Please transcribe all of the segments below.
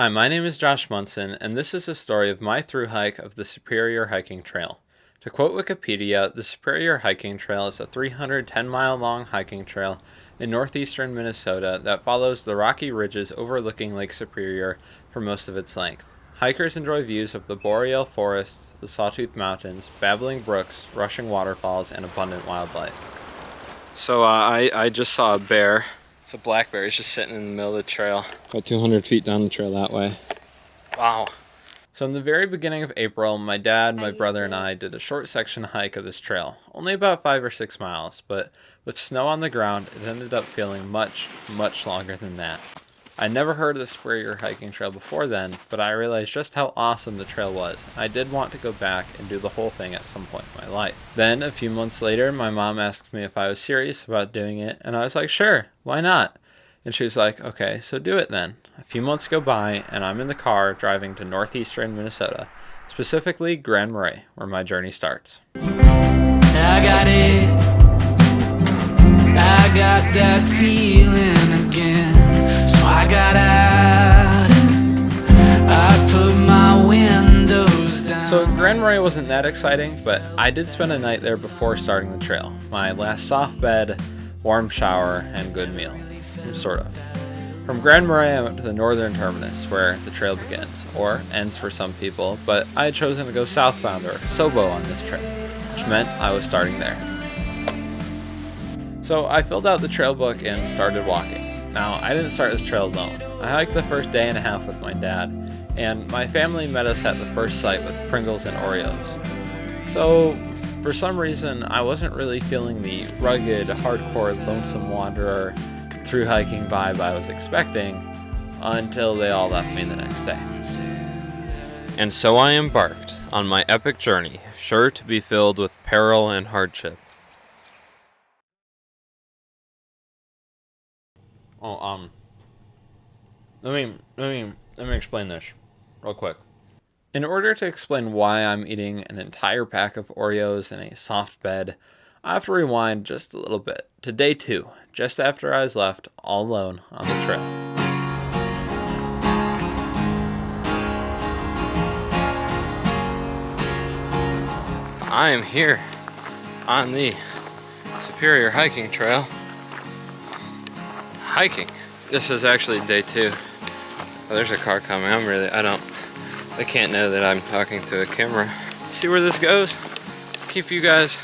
Hi, my name is Josh Munson, and this is a story of my through hike of the Superior Hiking Trail. To quote Wikipedia, the Superior Hiking Trail is a 310-mile-long hiking trail in northeastern Minnesota that follows the rocky ridges overlooking Lake Superior for most of its length. Hikers enjoy views of the boreal forests, the Sawtooth Mountains, babbling brooks, rushing waterfalls, and abundant wildlife. So I just saw a bear. It's a black bear. He's just sitting in the middle of the trail. About 200 feet down the trail that way. Wow. So in the very beginning of April, my dad, my brother, and I did a short section hike of this trail. Only about 5 or 6 miles, but with snow on the ground, it ended up feeling much, much longer than that. I never heard of the Superior Hiking Trail before then, but I realized just how awesome the trail was. I did want to go back and do the whole thing at some point in my life. Then, a few months later, my mom asked me if I was serious about doing it, and I was like, sure, why not? And she was like, okay, so do it then. A few months go by, and I'm in the car driving to northeastern Minnesota, specifically Grand Marais, where my journey starts. I got it. I got that feeling again. So I got out. I put my windows down. So Grand Marais wasn't that exciting, but I did spend a night there before starting the trail. My last soft bed, warm shower, and good meal. Sort of. From Grand Marais, I went to the northern terminus, where the trail begins, or ends for some people, but I had chosen to go southbound, or Sobo, on this trip, which meant I was starting there. So I filled out the trail book and started walking. Now, I didn't start this trail alone. I hiked the first day and a half with my dad, and my family met us at the first site with Pringles and Oreos. So, for some reason, I wasn't really feeling the rugged, hardcore, lonesome wanderer through hiking vibe I was expecting until they all left me the next day. And so I embarked on my epic journey, sure to be filled with peril and hardship. Let me explain this real quick. In order to explain why I'm eating an entire pack of Oreos in a soft bed, I have to rewind just a little bit to day 2, just after I was left all alone on the trail. I am here on the Superior Hiking Trail, hiking. This is actually day 2. Oh, there's a car coming. They can't know that I'm talking to a camera. See where this goes? Keep you guys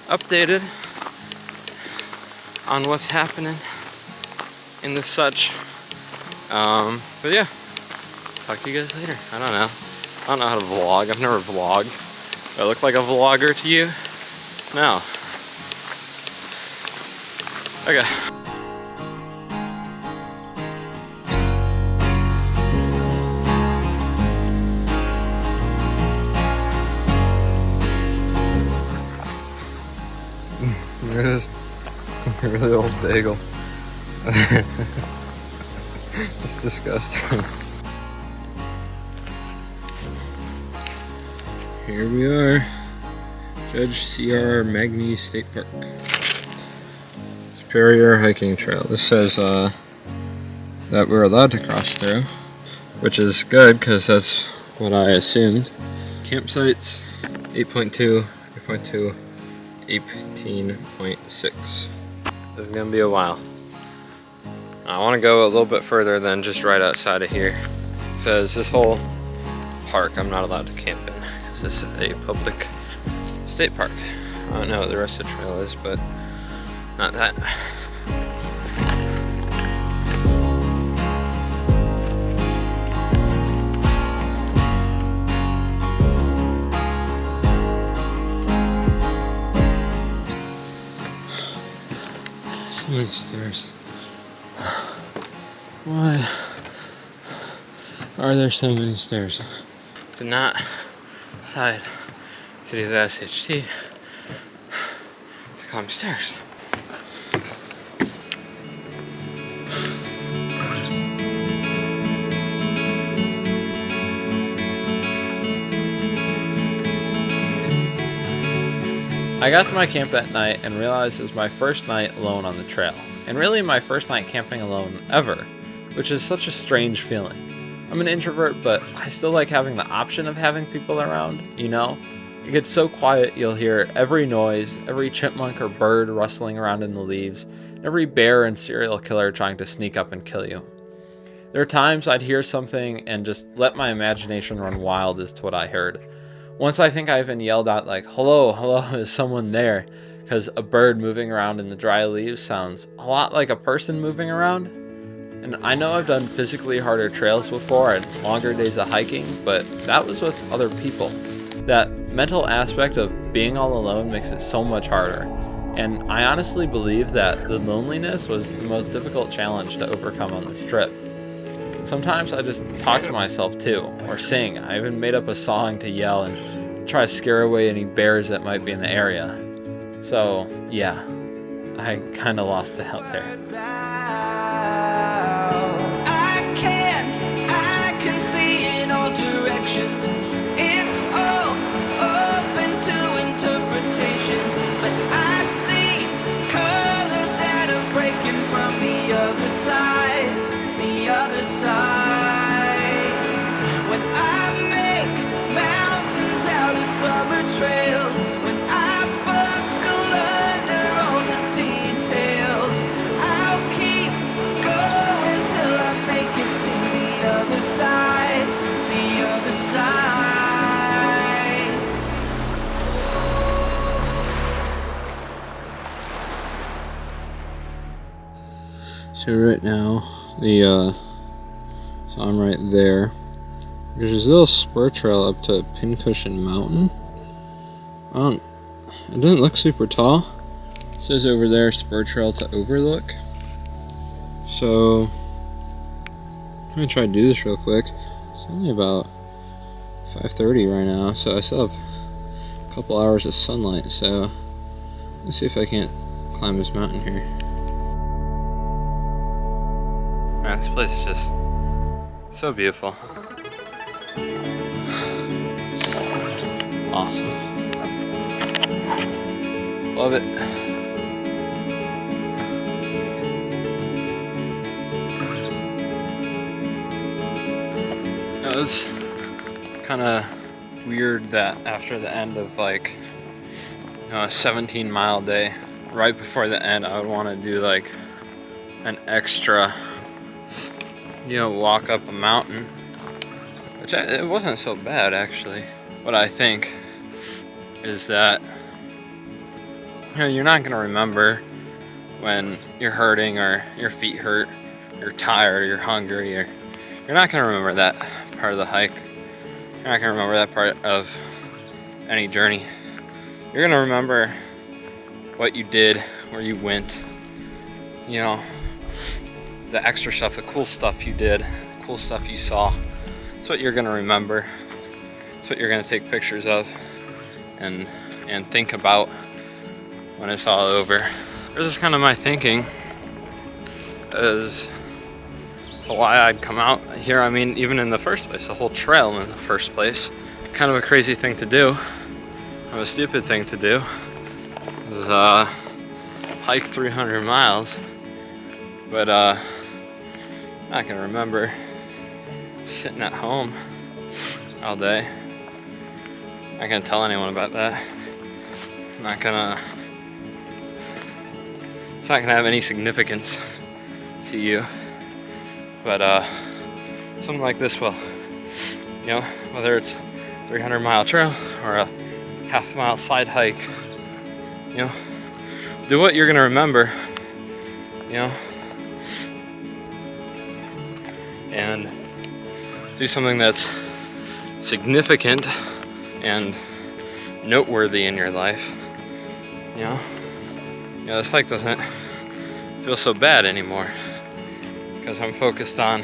updated on what's happening in the such. But yeah, talk to you guys later. I don't know how to vlog. I've never vlogged. Do I look like a vlogger to you? No. Okay. There's a really old bagel. It's disgusting. Here we are, Judge C.R. Magny State Park. Superior Hiking Trail. This says that we're allowed to cross through, which is good because that's what I assumed. Campsites 8.2, 8.2. 18.6. This is gonna be a while. I want to go a little bit further than just right outside of here, because this whole park I'm not allowed to camp in, because this is a public state park. I don't know what the rest of the trail is, but not that. So many stairs. Why are there so many stairs? Did not decide to do the SHT to climb stairs. I got to my camp that night and realized it was my first night alone on the trail, and really my first night camping alone ever, which is such a strange feeling. I'm an introvert, but I still like having the option of having people around, you know? It gets so quiet you'll hear every noise, every chipmunk or bird rustling around in the leaves, every bear and serial killer trying to sneak up and kill you. There are times I'd hear something and just let my imagination run wild as to what I heard. Once I think I even yelled out like, hello, hello, is someone there? Because a bird moving around in the dry leaves sounds a lot like a person moving around. And I know I've done physically harder trails before and longer days of hiking, but that was with other people. That mental aspect of being all alone makes it so much harder. And I honestly believe that the loneliness was the most difficult challenge to overcome on this trip. Sometimes I just talk to myself too, or sing. I even made up a song to yell and try to scare away any bears that might be in the area. So, yeah, I kind of lost it out there. I can see in all directions. It's all open to interpretation, but I see colors that are breaking from the other side, the other side. When I make mountains out of summer trails, when I buckle under all the details, I'll keep going till I make it to the other side, the other side. So right now, so I'm right there. There's this little spur trail up to Pincushion Mountain. It doesn't look super tall. It says over there, spur trail to overlook. So, I'm gonna try to do this real quick. It's only about 5:30 right now, so I still have a couple hours of sunlight, so let's see if I can't climb this mountain here. Man, this place is just so beautiful. Awesome. Love it. Now, it's kind of weird that after the end of like, a 17-mile day, right before the end, I would want to do like an extra, walk up a mountain, which it wasn't so bad actually. What I think is that you're not going to remember when you're hurting or your feet hurt, you're tired, or you're hungry, or you're not going to remember that part of the hike. You're not going to remember that part of any journey. You're going to remember what you did, where you went, the extra stuff, the cool stuff you did, the cool stuff you saw. That's what you're going to remember. That's what you're going to take pictures of and think about when it's all over. This is kind of my thinking as to why I'd come out here. I mean, even in the first place, the whole trail in the first place. Kind of a crazy thing to do. Kind of a stupid thing to do. Is, hike 300 miles. But I'm not gonna remember sitting at home all day. I'm not gonna tell anyone about that. I'm not gonna. It's not gonna have any significance to you. But something like this will. Whether it's 300-mile trail or a half-mile side hike. Do what you're gonna remember. And do something that's significant and noteworthy in your life. This hike doesn't feel so bad anymore because I'm focused on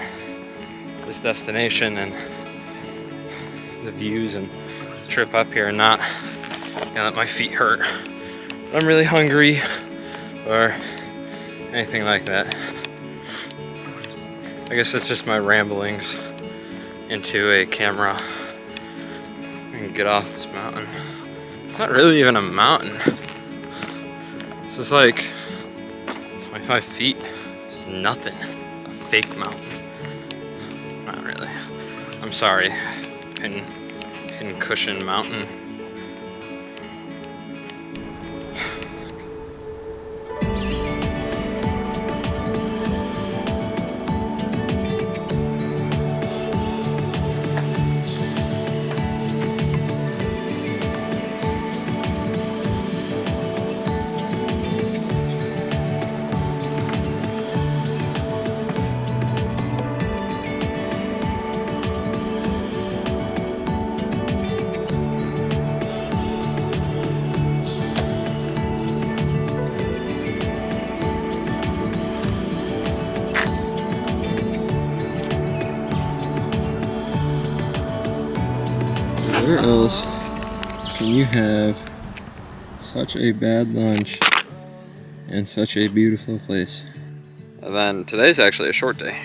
this destination and the views and the trip up here, and not that my feet hurt, I'm really hungry or anything like that. I guess it's just my ramblings into a camera. I can get off this mountain. It's not really even a mountain. It's just like 25 feet. It's nothing. A fake mountain. Not really. I'm sorry, Cushion Mountain. Where else can you have such a bad lunch and such a beautiful place? And then today's actually a short day.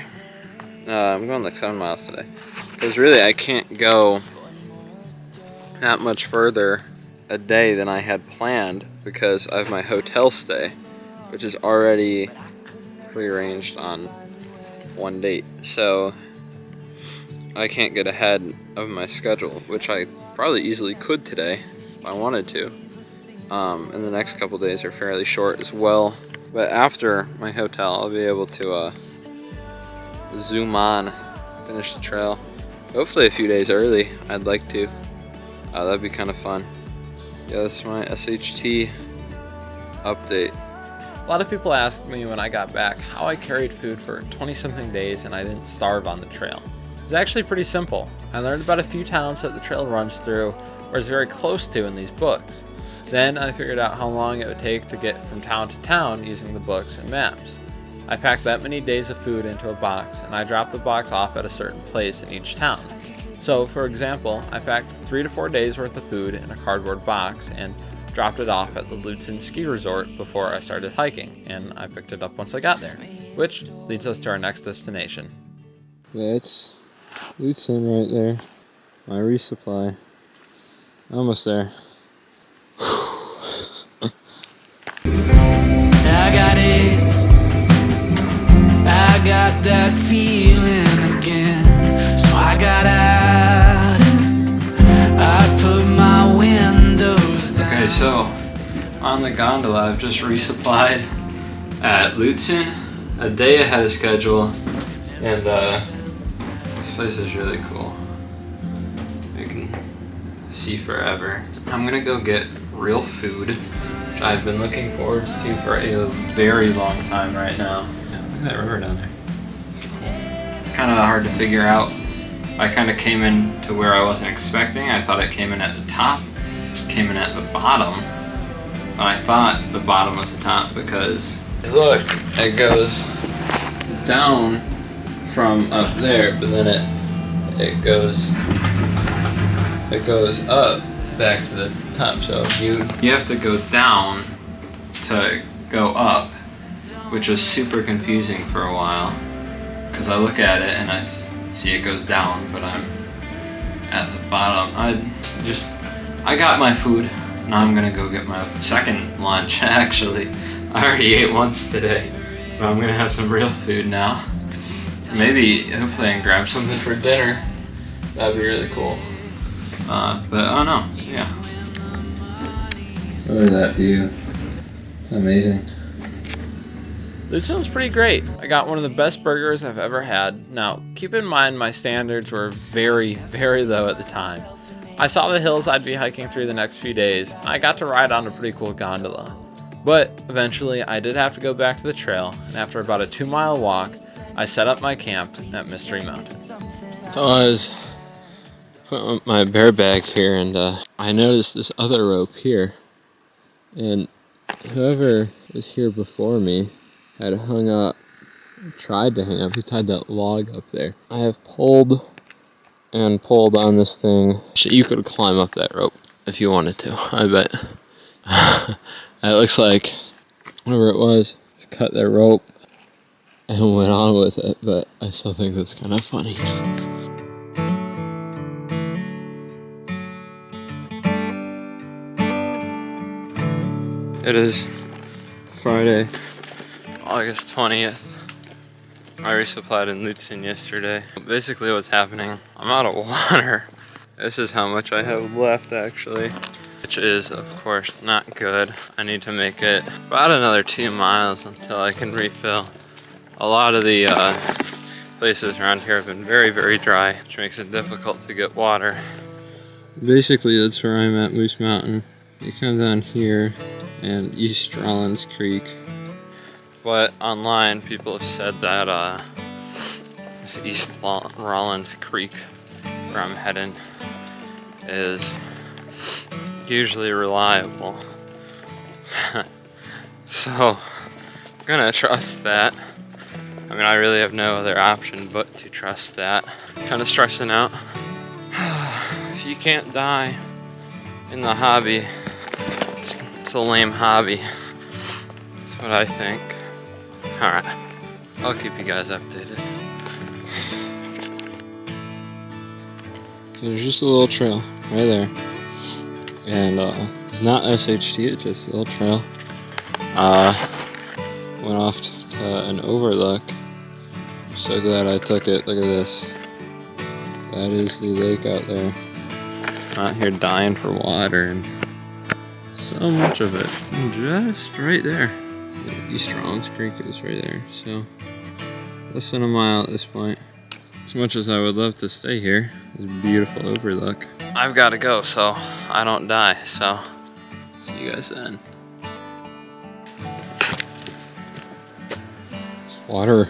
I'm going like 7 miles today. Because really I can't go that much further a day than I had planned because I have my hotel stay, which is already prearranged on one date. So I can't get ahead of my schedule, which I probably easily could today if I wanted to. And the next couple days are fairly short as well. But after my hotel, I'll be able to zoom on, finish the trail. Hopefully a few days early, I'd like to. That'd be kind of fun. Yeah, that's my SHT update. A lot of people asked me when I got back how I carried food for 20-something days and I didn't starve on the trail. It's actually pretty simple. I learned about a few towns that the trail runs through or is very close to in these books. Then I figured out how long it would take to get from town to town using the books and maps. I packed that many days of food into a box and I dropped the box off at a certain place in each town. So, for example, I packed 3 to 4 days worth of food in a cardboard box and dropped it off at the Lutsen ski resort before I started hiking, and I picked it up once I got there, which leads us to our next destination. That's Lutsen right there. My resupply. Almost there. I got it. I got that feeling again. So I got out. I put my windows down. Okay, so on the gondola, I've just resupplied at Lutsen a day ahead of schedule, and this place is really cool. You can see forever. I'm gonna go get real food, which I've been looking forward to for a very long time right now. Yeah, look at that river down there. It's cool. Kind of hard to figure out. I kind of came in to where I wasn't expecting. I thought it came in at the top, came in at the bottom, but I thought the bottom was the top because look, it goes down from up there, but then it goes up back to the top. So you have to go down to go up, which was super confusing for a while because I look at it and I see it goes down, but I'm at the bottom. I got my food. Now I'm gonna go get my second lunch. Actually, I already ate once today, but I'm gonna have some real food now. Maybe, hopefully I can grab something for dinner. That'd be really cool. But oh no, yeah. Look at that view. Amazing. Lutsen's pretty great. I got one of the best burgers I've ever had. Now, keep in mind my standards were very, very low at the time. I saw the hills I'd be hiking through the next few days, and I got to ride on a pretty cool gondola. But eventually, I did have to go back to the trail, and after about a 2-mile walk, I set up my camp at Mystery Mountain. So I was putting my bear bag here, and I noticed this other rope here. And whoever was here before me had hung up, tried to hang up, he tied that log up there. I have pulled and pulled on this thing. You could climb up that rope if you wanted to, I bet. It looks like whatever it was, just cut that rope and went on with it, but I still think that's kind of funny. It is Friday, August 20th. I resupplied in Lutsen yesterday. Basically what's happening, I'm out of water. This is how much I have left actually, which is of course not good. I need to make it about another 2 miles until I can refill. A lot of the places around here have been very, very dry, which makes it difficult to get water. Basically that's where I'm at Moose Mountain. You come down here and East Rollins Creek. But online people have said that this East Rollins Creek where I'm heading is usually reliable. So I'm gonna trust that. I mean, I really have no other option but to trust that. Kind of stressing out. If you can't die in the hobby, it's a lame hobby. That's what I think. Alright, I'll keep you guys updated. So there's just a little trail right there. And it's not SHT, it's just a little trail. Went off to an overlook. I'm so glad I took it. Look at this. That is the lake out there. Out here dying for water, and so much of it just right there. East Rollins Creek is right there, so less than a mile at this point. As much as I would love to stay here, it's a beautiful overlook. I've got to go so I don't die, so see you guys then. It's water.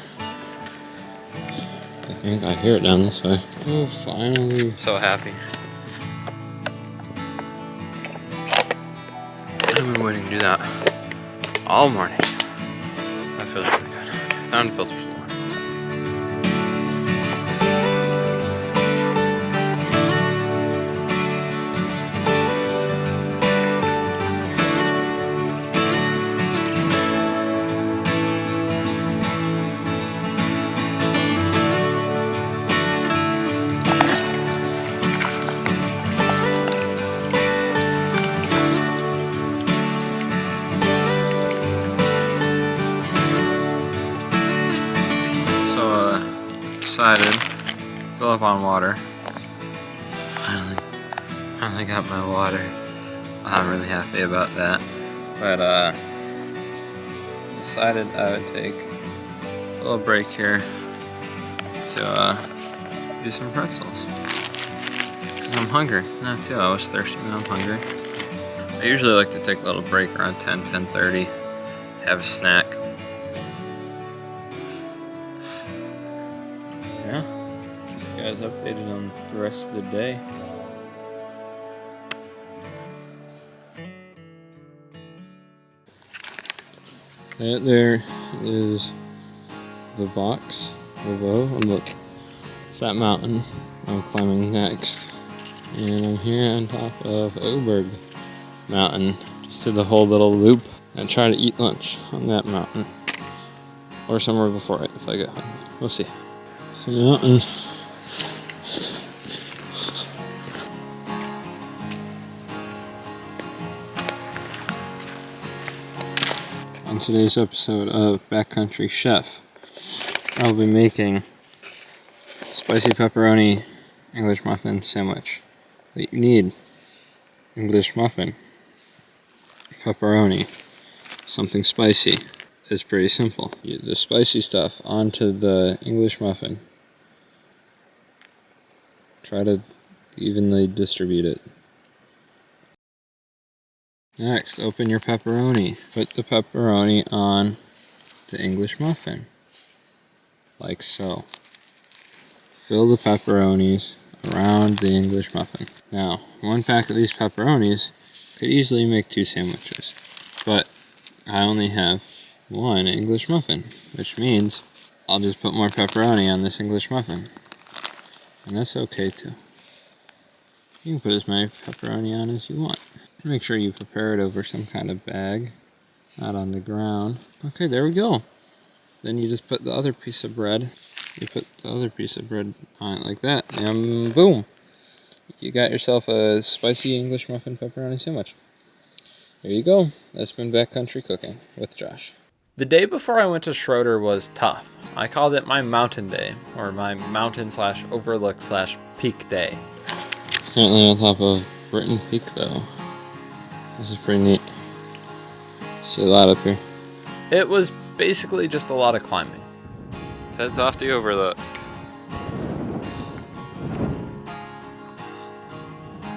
I think I hear it down this way. Oh, finally. So happy. I've been waiting to do that all morning. That feels really good. Unfiltered. Decided fill up on water. Finally got my water. I'm really happy about that. But decided I would take a little break here to do some pretzels. Cause I'm hungry. Not too. I was thirsty and I'm hungry. I usually like to take a little break around 10:30, have a snack. Yeah, keep you guys updated on the rest of the day. That there is the Vox and look, it's that mountain I'm climbing next. And I'm here on top of Oberg Mountain. Just did the whole little loop and try to eat lunch on that mountain. Or somewhere before it if I get hungry. We'll see. It's a mountain. On today's episode of Backcountry Chef, I'll be making spicy pepperoni English muffin sandwich. What you need: English muffin, pepperoni, something spicy. It's pretty simple. You get the spicy stuff onto the English muffin. Try to evenly distribute it. Next, open your pepperoni. Put the pepperoni on the English muffin, like so. Fill the pepperonis around the English muffin. Now, one pack of these pepperonis could easily make 2 sandwiches, but I only have 1 English muffin, which means I'll just put more pepperoni on this English muffin, and that's okay too. You can put as many pepperoni on as you want. Make sure you prepare it over some kind of bag, not on the ground. Okay, there we go. Then you just put the other piece of bread. You put the other piece of bread on it like that, and boom! You got yourself a spicy English muffin pepperoni sandwich. There you go. That's been Backcountry Cooking with Josh. The day before I went to Schroeder was tough. I called it my mountain day, or my mountain/overlook/peak day. Currently on top of Britain Peak though. This is pretty neat. See a lot up here. It was basically just a lot of climbing. Heads off the overlook.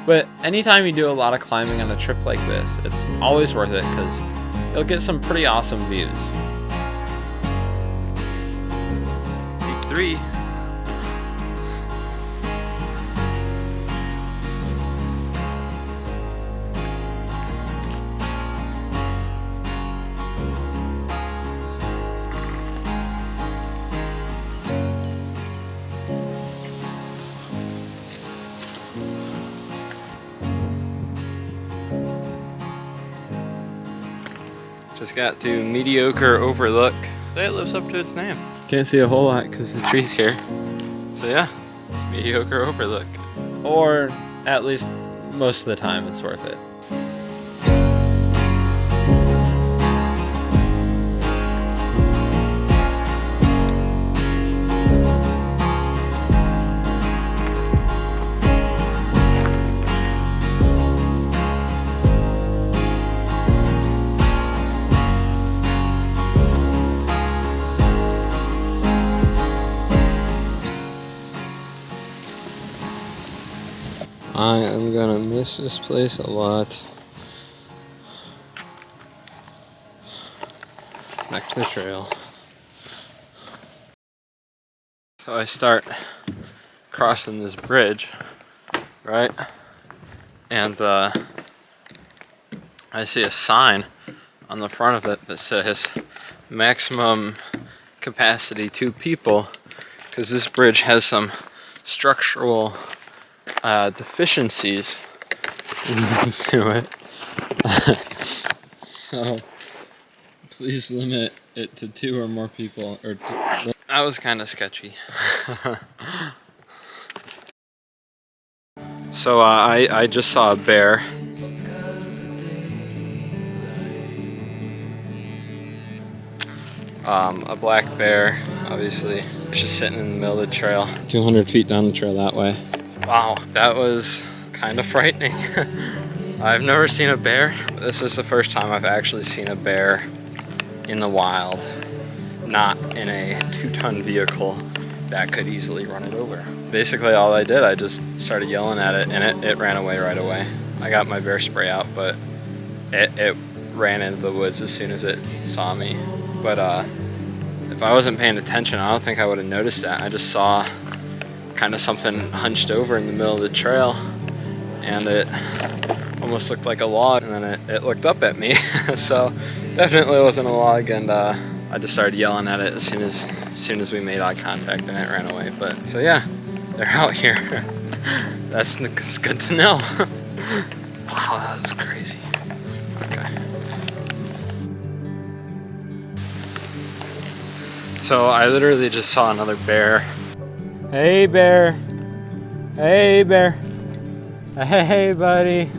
But anytime you do a lot of climbing on a trip like this, it's always worth it because you'll get some pretty awesome views. Peak 3. Just got to mediocre overlook. It lives up to its name. Can't see a whole lot because the tree's here. So yeah, it's mediocre overlook. Or at least most of the time it's worth it. I am gonna miss this place a lot. Back to the trail. So I start crossing this bridge, right? And I see a sign on the front of it that says maximum capacity 2 people, because this bridge has some structural deficiencies to it. So please limit it to 2 or more people. That was kind of sketchy. So I just saw a bear. A black bear, obviously, just sitting in the middle of the trail. 200 feet down the trail that way. Wow, that was kind of frightening. I've never seen a bear. This is the first time I've actually seen a bear in the wild, not in a 2-ton vehicle that could easily run it over. Basically all I did, I just started yelling at it and it ran away right away. I got my bear spray out, but it ran into the woods as soon as it saw me. But if I wasn't paying attention, I don't think I would have noticed that. I just saw kind of something hunched over in the middle of the trail, and it almost looked like a log, and then it looked up at me. So definitely wasn't a log, and I just started yelling at it as soon as we made eye contact, and it ran away. But so yeah, they're out here. That's good to know. Wow, that was crazy. Okay. So I literally just saw another bear. Hey bear. Hey bear. Hey buddy.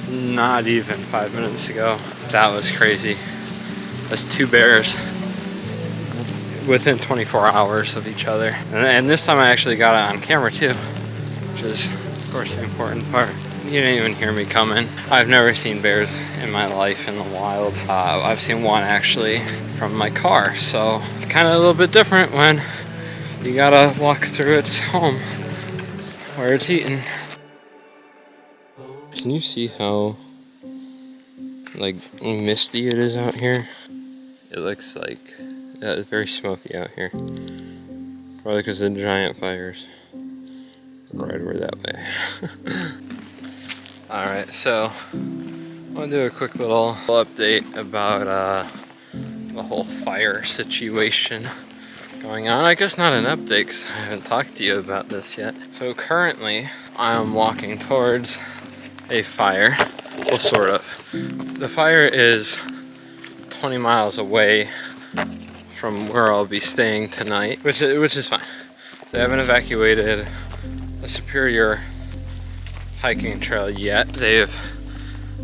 Not even 5 minutes ago. That was crazy. That's 2 bears within 24 hours of each other. And this time I actually got it on camera too, which is of course the important part. You didn't even hear me coming. I've never seen bears in my life in the wild. I've seen one actually from my car, so it's kind of a little bit different when you gotta walk through its home where it's eating. Can you see how like misty it is out here? It looks like it's very smoky out here. Probably because of the giant fires. Right over that way. Alright, so I want to do a quick little update about the whole fire situation going on. I guess not an update because I haven't talked to you about this yet. So currently I am walking towards a fire. Well, sort of. The fire is 20 miles away from where I'll be staying tonight, which is fine. They haven't evacuated the Superior hiking trail yet. They've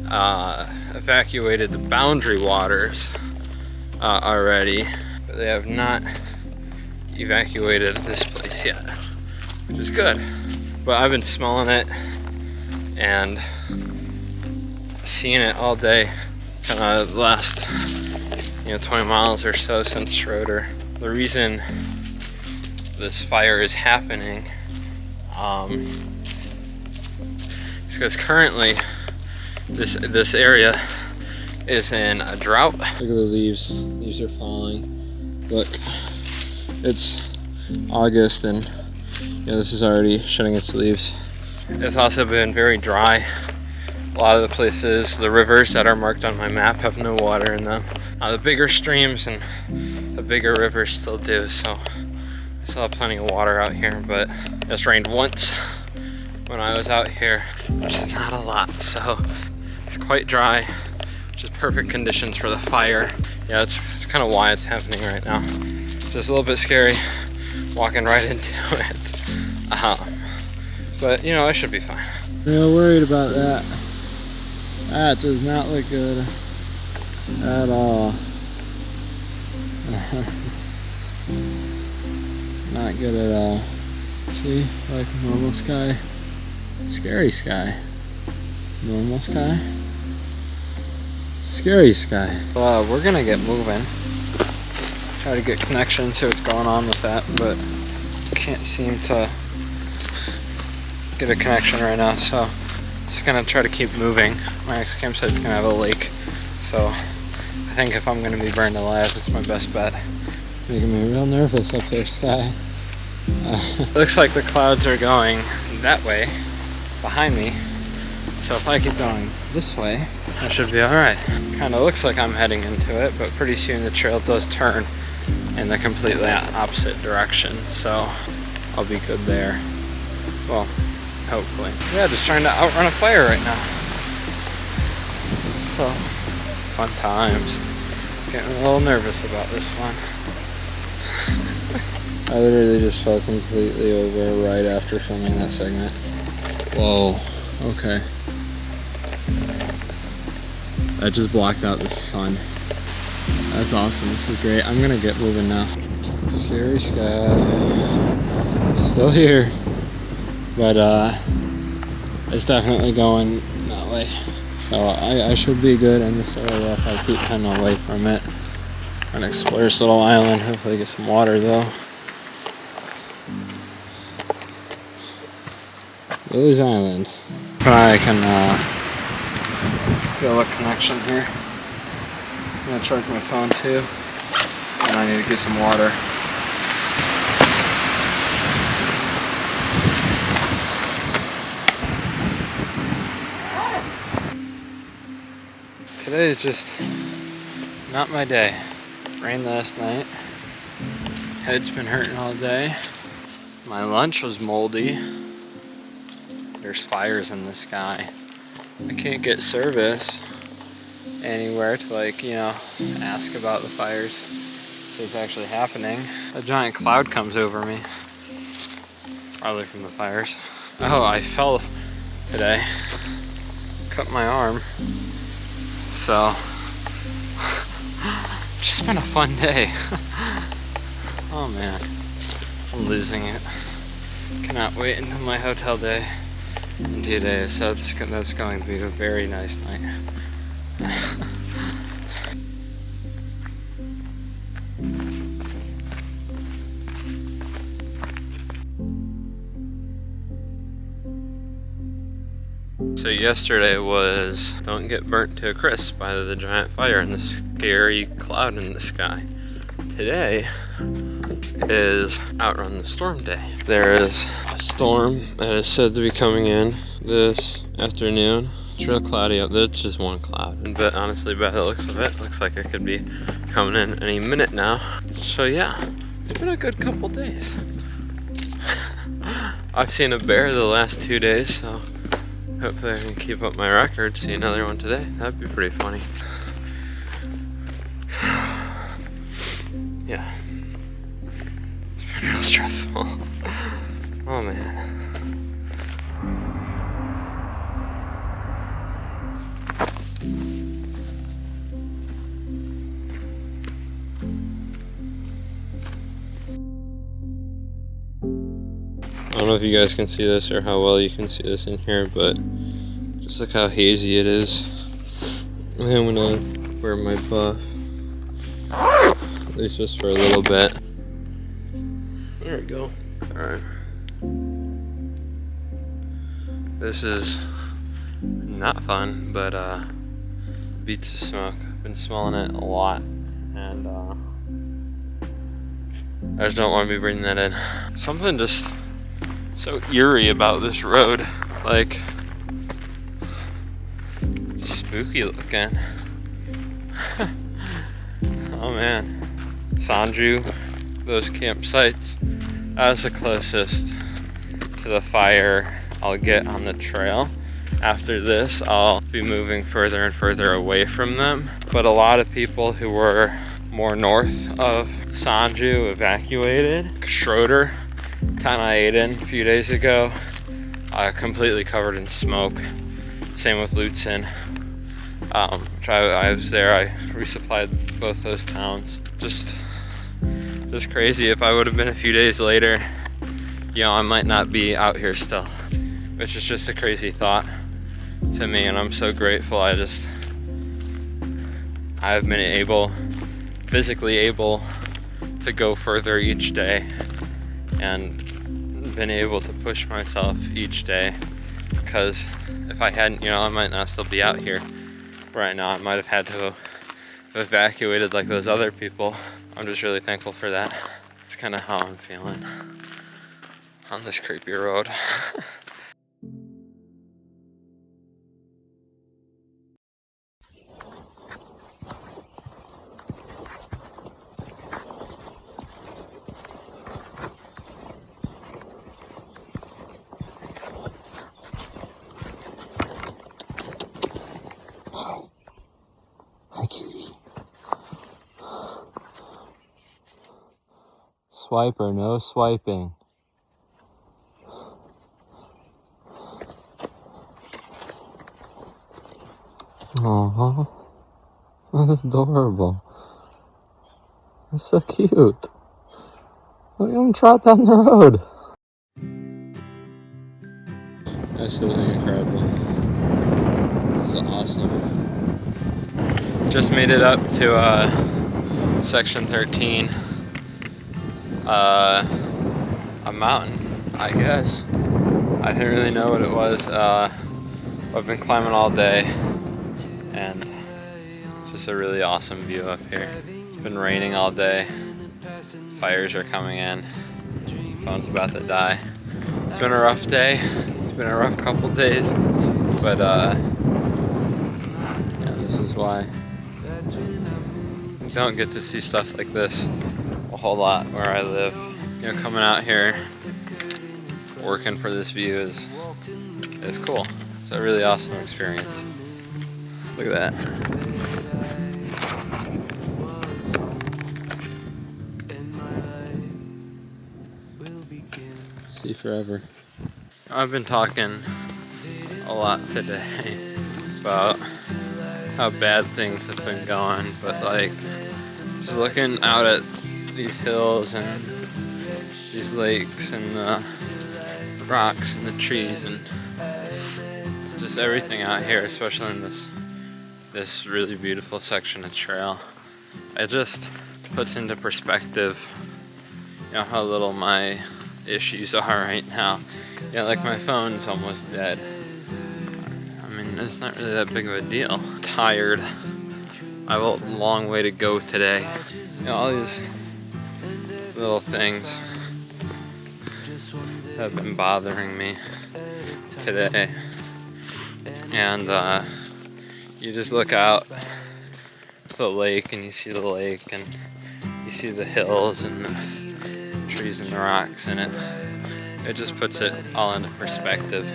evacuated the boundary waters already, but they have not evacuated this place yet, which is good. But I've been smelling it and seeing it all day, kind of the last 20 miles or so since Schroeder. The reason this fire is happening is because currently this area is in a drought. Look at the leaves. Leaves are falling. Look, it's August and this is already shedding its leaves. It's also been very dry. A lot of the places, the rivers that are marked on my map have no water in them. The bigger streams and the bigger rivers still do, so I still have plenty of water out here, but it's rained once when I was out here, which is not a lot, so it's quite dry, which is perfect conditions for the fire. Yeah, it's kind of why it's happening right now. Just a little bit scary walking right into it. But I should be fine. Real worried about that. That does not look good at all. Not good at all. See, like normal sky, scary sky, normal sky, scary sky. We're gonna get moving. Try to get connection, see what's going on with that, but can't seem to get a connection right now, so just gonna try to keep moving. My next campsite's gonna have a lake, so I think if I'm gonna be burned alive, it's my best bet. Making me real nervous up there, Sky. Looks like the clouds are going that way, behind me, so if I keep going this way, I should be alright. Kinda looks like I'm heading into it, but pretty soon the trail does turn in the completely opposite direction, so I'll be good there. Well, hopefully. Yeah, just trying to outrun a fire right now. So, fun times. Getting a little nervous about this one. I literally just fell completely over right after filming that segment. Whoa, okay. That just blocked out the sun. That's awesome, this is great. I'm gonna get moving now. Scary sky. Still here. But it's definitely going that way. So I should be good in this area if I keep heading away from it. Trying to explore this little island, hopefully get some water though. Lily's Island. I can get a connection here. I'm gonna charge my phone too. And I need to get some water. Today is just not my day. Rained last night. Head's been hurting all day. My lunch was moldy. There's fires in the sky. I can't get service anywhere to ask about the fires. So it's actually happening. A giant cloud comes over me. Probably from the fires. Oh, I fell today. Cut my arm. So, just been a fun day. Oh man, I'm losing it. Cannot wait until my hotel day in 2 days. So that's going to be a very nice night. So yesterday was don't get burnt to a crisp by the giant fire and the scary cloud in the sky. Today is outrun the storm day. There is a storm that is said to be coming in this afternoon. It's real cloudy up there. It's just one cloud. But honestly, by the looks of it, looks like it could be coming in any minute now. So yeah, it's been a good couple days. I've seen a bear the last 2 days, so hopefully I can keep up my record, see another one today. That'd be pretty funny. Yeah. It's been real stressful. Oh man. I don't know if you guys can see this or how well you can see this in here, but just look how hazy it is. I'm gonna wear my buff, at least just for a little bit. There we go. Alright. This is not fun, but beats the smoke. I've been smelling it a lot, and I just don't want to be bringing that in. Something just so eerie about this road, like spooky looking. Oh man, Sanju, those campsites, that's the closest to the fire I'll get on the trail. After this, I'll be moving further and further away from them. But a lot of people who were more north of Sanju evacuated. Schroeder, town I ate in a few days ago, completely covered in smoke. Same with Lutsen. I was there, I resupplied both those towns. Just crazy. If I would have been a few days later, you know, I might not be out here still. Which is just a crazy thought to me, and I'm so grateful. I've been physically able to go further each day, and been able to push myself each day, because if I hadn't, you know, I might not still be out here right now. I might have had to have evacuated like those other people. I'm just really thankful for that. It's kind of how I'm feeling on this creepy road. Hi, cutie. Swipe or no swiping? Aww, that's adorable. That's so cute. Look at him trot down the road. Absolutely incredible. This is awesome. Just made it up to section 13. A mountain, I guess. I didn't really know what it was. I've been climbing all day, and just a really awesome view up here. It's been raining all day. Fires are coming in. Phone's about to die. It's been a rough day. It's been a rough couple days, but yeah, this is why I don't get to see stuff like this a whole lot where I live. You know, coming out here, working for this view is cool. It's a really awesome experience. Look at that. See forever. I've been talking a lot today about how bad things have been going, but like just looking out at these hills and these lakes and the rocks and the trees and just everything out here, especially in this really beautiful section of trail, it just puts into perspective, you know, how little my issues are right now. You know, like my phone's almost dead. I mean, it's not really that big of a deal. I'm tired. I have a long way to go today. You know, all these little things have been bothering me today. And you just look out to the lake and you see the lake and you see the hills and the trees and the rocks, and it just puts it all into perspective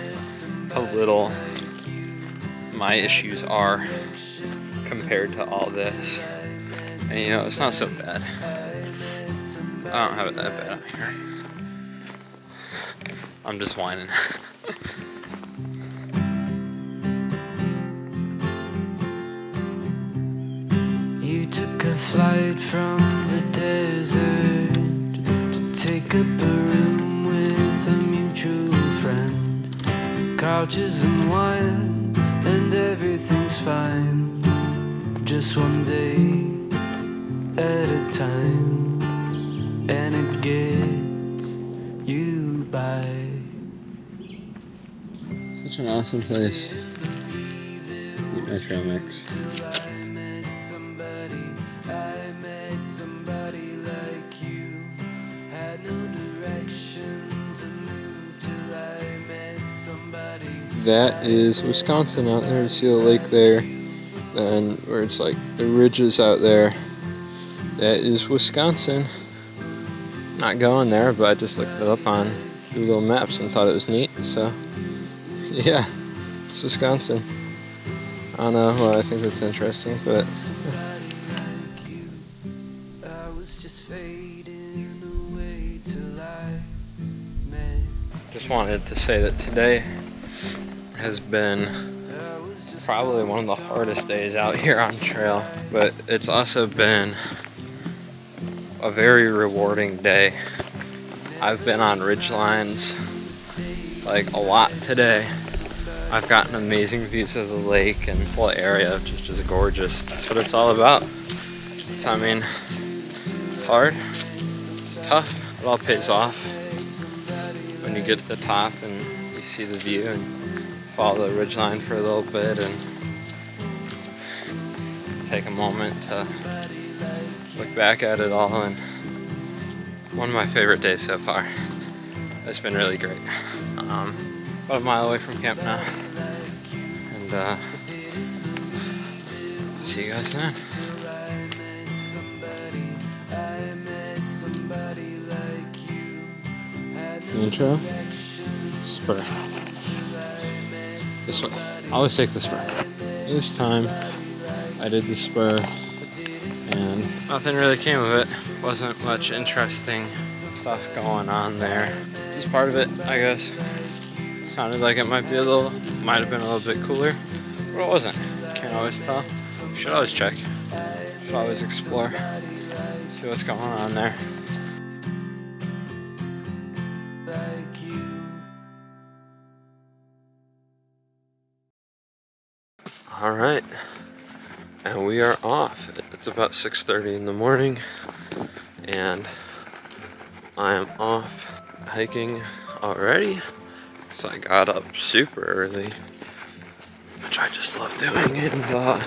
how little my issues are compared to all this. And you know, it's not so bad. I don't have it that bad out here. I'm just whining. You took a flight from the desert to take up a room with a mutual couches and wine, and everything's fine. Just one day at a time, and it gets you by. Such an awesome place. Eat my trail mix. I met somebody like you. Had no directions and moved till I met somebody. That is Wisconsin out there. You see the lake there, and where it's like the ridges out there. That is Wisconsin. Not going there, but I just looked it up on Google Maps and thought it was neat. So, yeah, it's Wisconsin. I don't know why I think that's interesting, but I was just fading away till I met. just wanted to say that today has been probably one of the hardest days out here on trail, but it's also been a very rewarding day. I've been on ridge lines like a lot today. I've gotten amazing views of the lake and the whole area, which is just gorgeous. That's what it's all about. It's hard, it's tough, it all pays off. When you get to the top and you see the view and follow the ridge line for a little bit and just take a moment to look back at it all, and one of my favorite days so far. It's been really great. About a mile away from camp now, and see you guys then. Intro, spur. This way. I always take the spur. This time I did the spur and nothing really came of it. Wasn't much interesting stuff going on there. Just part of it, I guess. Sounded like it might have been a little bit cooler, but it wasn't. Can't always tell. Should always check. Should always explore. See what's going on there. Alright, and we are off. It's about 6:30 in the morning, and I am off hiking already. So I got up super early, which I just love doing, and I'm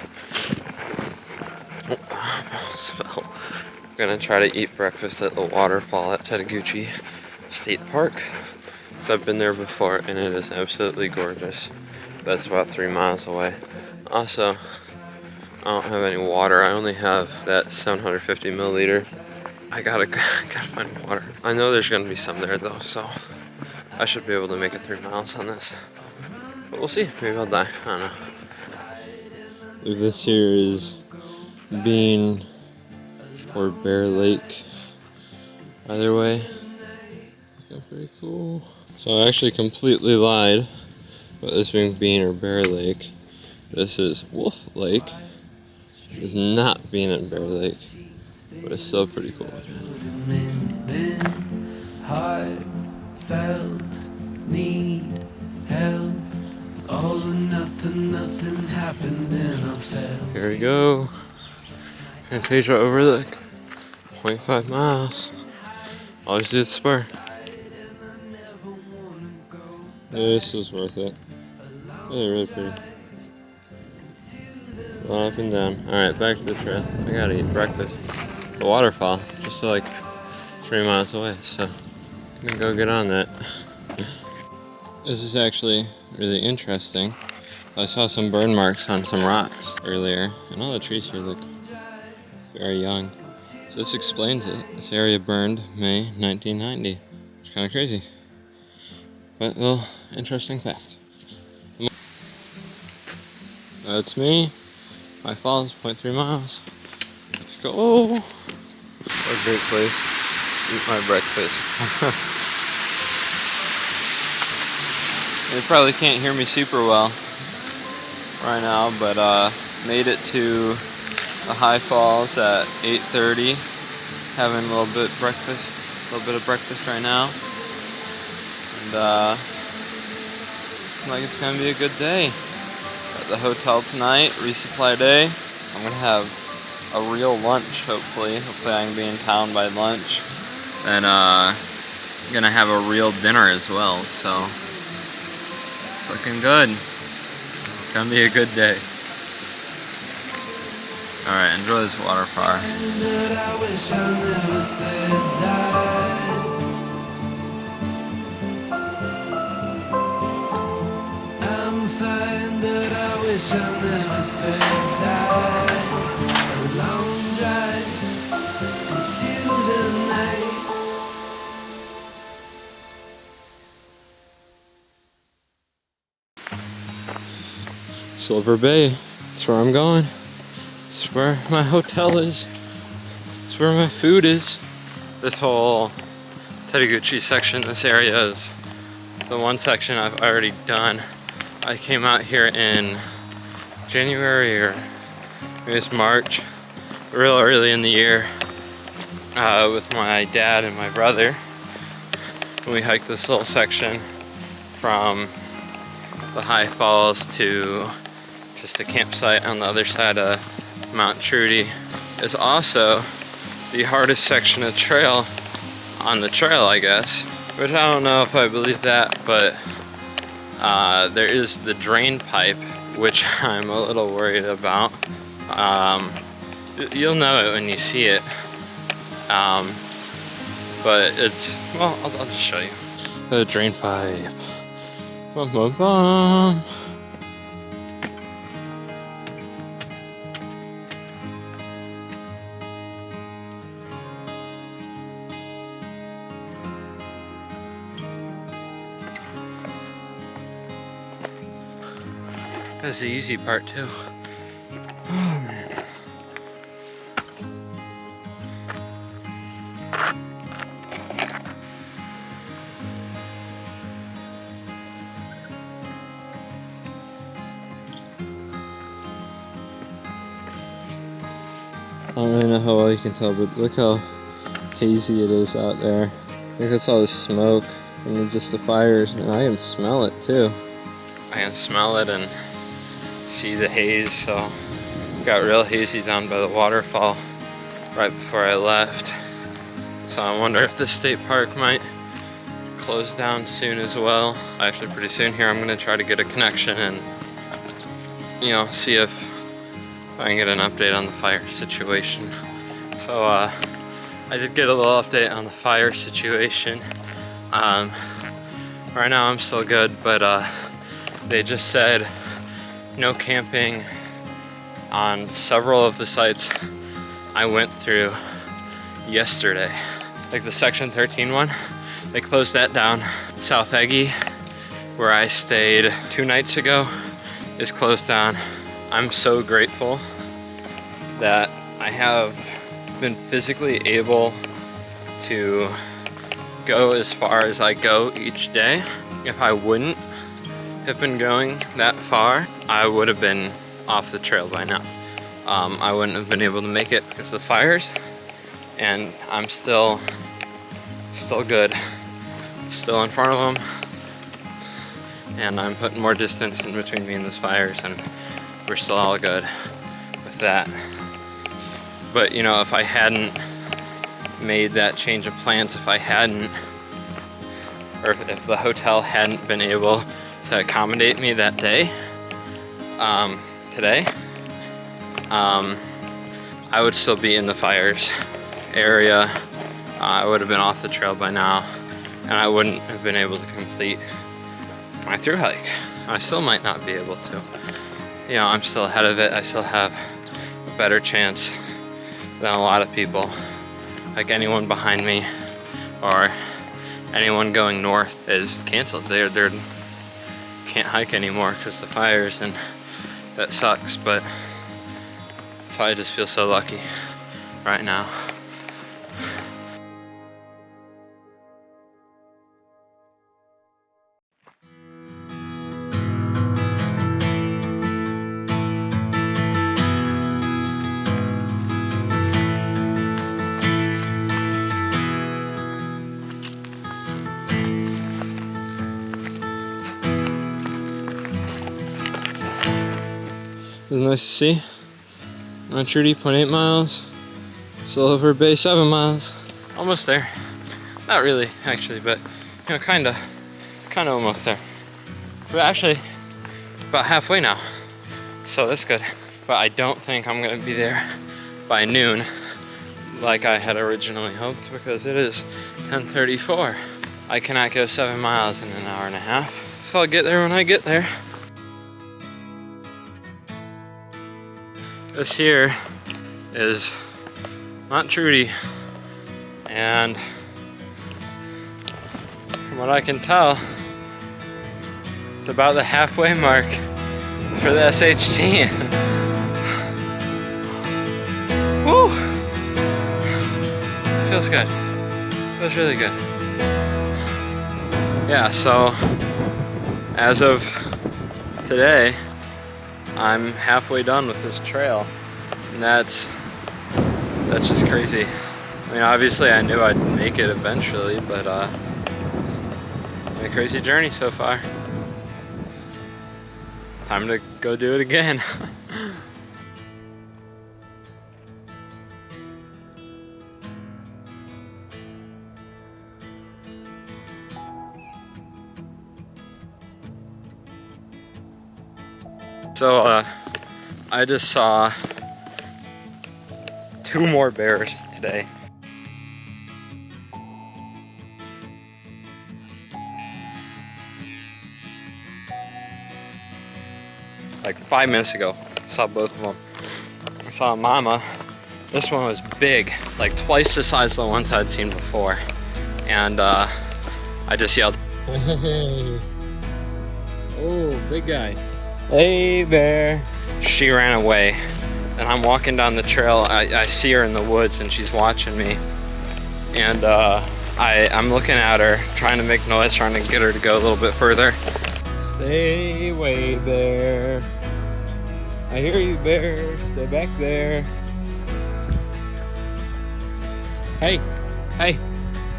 gonna try to eat breakfast at the waterfall at Chattahoochee State Park. So I've been there before, and it is absolutely gorgeous. That's about 3 miles away. Also, I don't have any water. I only have that 750 milliliter. I gotta find water. I know there's gonna be some there though, so I should be able to make it 3 miles on this. But we'll see. Maybe I'll die. I don't know. This here is Bean or Bear Lake. Either way, looking pretty cool. So I actually completely lied about this being Bean or Bear Lake. This is Wolf Lake. It is not Bean and Bear Lake, but it's still pretty cool. Heartfelt, need help. All or nothing, nothing happened and I fell. Here we go. Fantasia Overlook. 0.5 miles. Always do the spur. This was worth it. Really, really pretty. Up and down. Alright, back to the trail. I gotta eat breakfast. The waterfall, just like 3 miles away, so I'm gonna go get on that. This is actually really interesting. I saw some burn marks on some rocks earlier, and all the trees here look very young. So this explains it. This area burned May 1990. It's kind of crazy. But a little interesting fact. That's me. My falls, 0.3 miles. Let's go. What a great place. Eat my breakfast. You probably can't hear me super well right now, but made it to the high falls at 8:30. Having a little bit of breakfast right now. And like it's gonna be a good day. At the hotel tonight, resupply day. I'm gonna have a real lunch, hopefully. Hopefully I can be in town by lunch. And I'm gonna have a real dinner as well, so it's looking good. It's gonna be a good day. Alright, enjoy this waterfire. I'm fine, but I wish I never said that. A long drive into the night. Silver Bay, that's where I'm going. It's where my hotel is. It's where my food is. This whole Tedeguchi section, this area is the one section I've already done. I came out here in January or maybe it's March, real early in the year, with my dad and my brother. We hiked this little section from the high falls to just a campsite on the other side of Mount Trudy. It's also the hardest section of trail on the trail, I guess, which I don't know if I believe that, but there is the drain pipe, which I'm a little worried about. You'll know it when you see it, but it's, well, I'll just show you. The drain pipe. Bum, bum, bum. That's the easy part too. Oh man. I don't really know how well you can tell, but look how hazy it is out there. I think that's all the smoke from just the fires, and I can smell it too. I can smell it and see the haze, so it got real hazy down by the waterfall right before I left. So I wonder if the state park might close down soon as well. Actually pretty soon here I'm gonna try to get a connection and, you know, see if I can get an update on the fire situation. So I did get a little update on the fire situation. Right now I'm still good, but they just said no camping on several of the sites I went through yesterday. Like the section 13 one, they closed that down. South Eggy, where I stayed 2 nights ago, is closed down. I'm so grateful that I have been physically able to go as far as I go each day. If I wouldn't have been going that far, I would have been off the trail by now. I wouldn't have been able to make it because of the fires, and I'm still good. Still in front of them, and I'm putting more distance in between me and those fires, and we're still all good with that. But you know, if I hadn't made that change of plans, if I hadn't, or if the hotel hadn't been able to accommodate me that day, today, I would still be in the fires area. I would have been off the trail by now, and I wouldn't have been able to complete my through hike. I still might not be able to. You know, I'm still ahead of it. I still have a better chance than a lot of people. Like anyone behind me or anyone going north is canceled. They can't hike anymore because of the fires, and that sucks, but that's why I just feel so lucky right now. is nice to see. Mount Trudy, 0.8 miles. Silver Bay, 7 miles. Almost there. Not really, actually, but you know, kinda almost there. But actually, about halfway now. So that's good. But I don't think I'm gonna be there by noon like I had originally hoped, because it is 10:34. I cannot go 7 miles in an hour and a half. So I'll get there when I get there. This here is Mount Trudy, and from what I can tell, it's about the halfway mark for the SHT. Woo! Feels good. Feels really good. Yeah, so as of today, I'm halfway done with this trail, and that's just crazy. I mean, obviously I knew I'd make it eventually, but a crazy journey so far. Time to go do it again. So I just saw 2 more bears today. Like 5 minutes ago, I saw both of them. I saw a mama. This one was big, like twice the size of the ones I'd seen before. And I just yelled, "Hey!" Oh, big guy. "Hey, bear." She ran away, and I'm walking down the trail. I see her in the woods, and she's watching me. And I'm looking at her, trying to make noise, trying to get her to go a little bit further. "Stay away, bear. I hear you, bear. Stay back there." Hey, hey,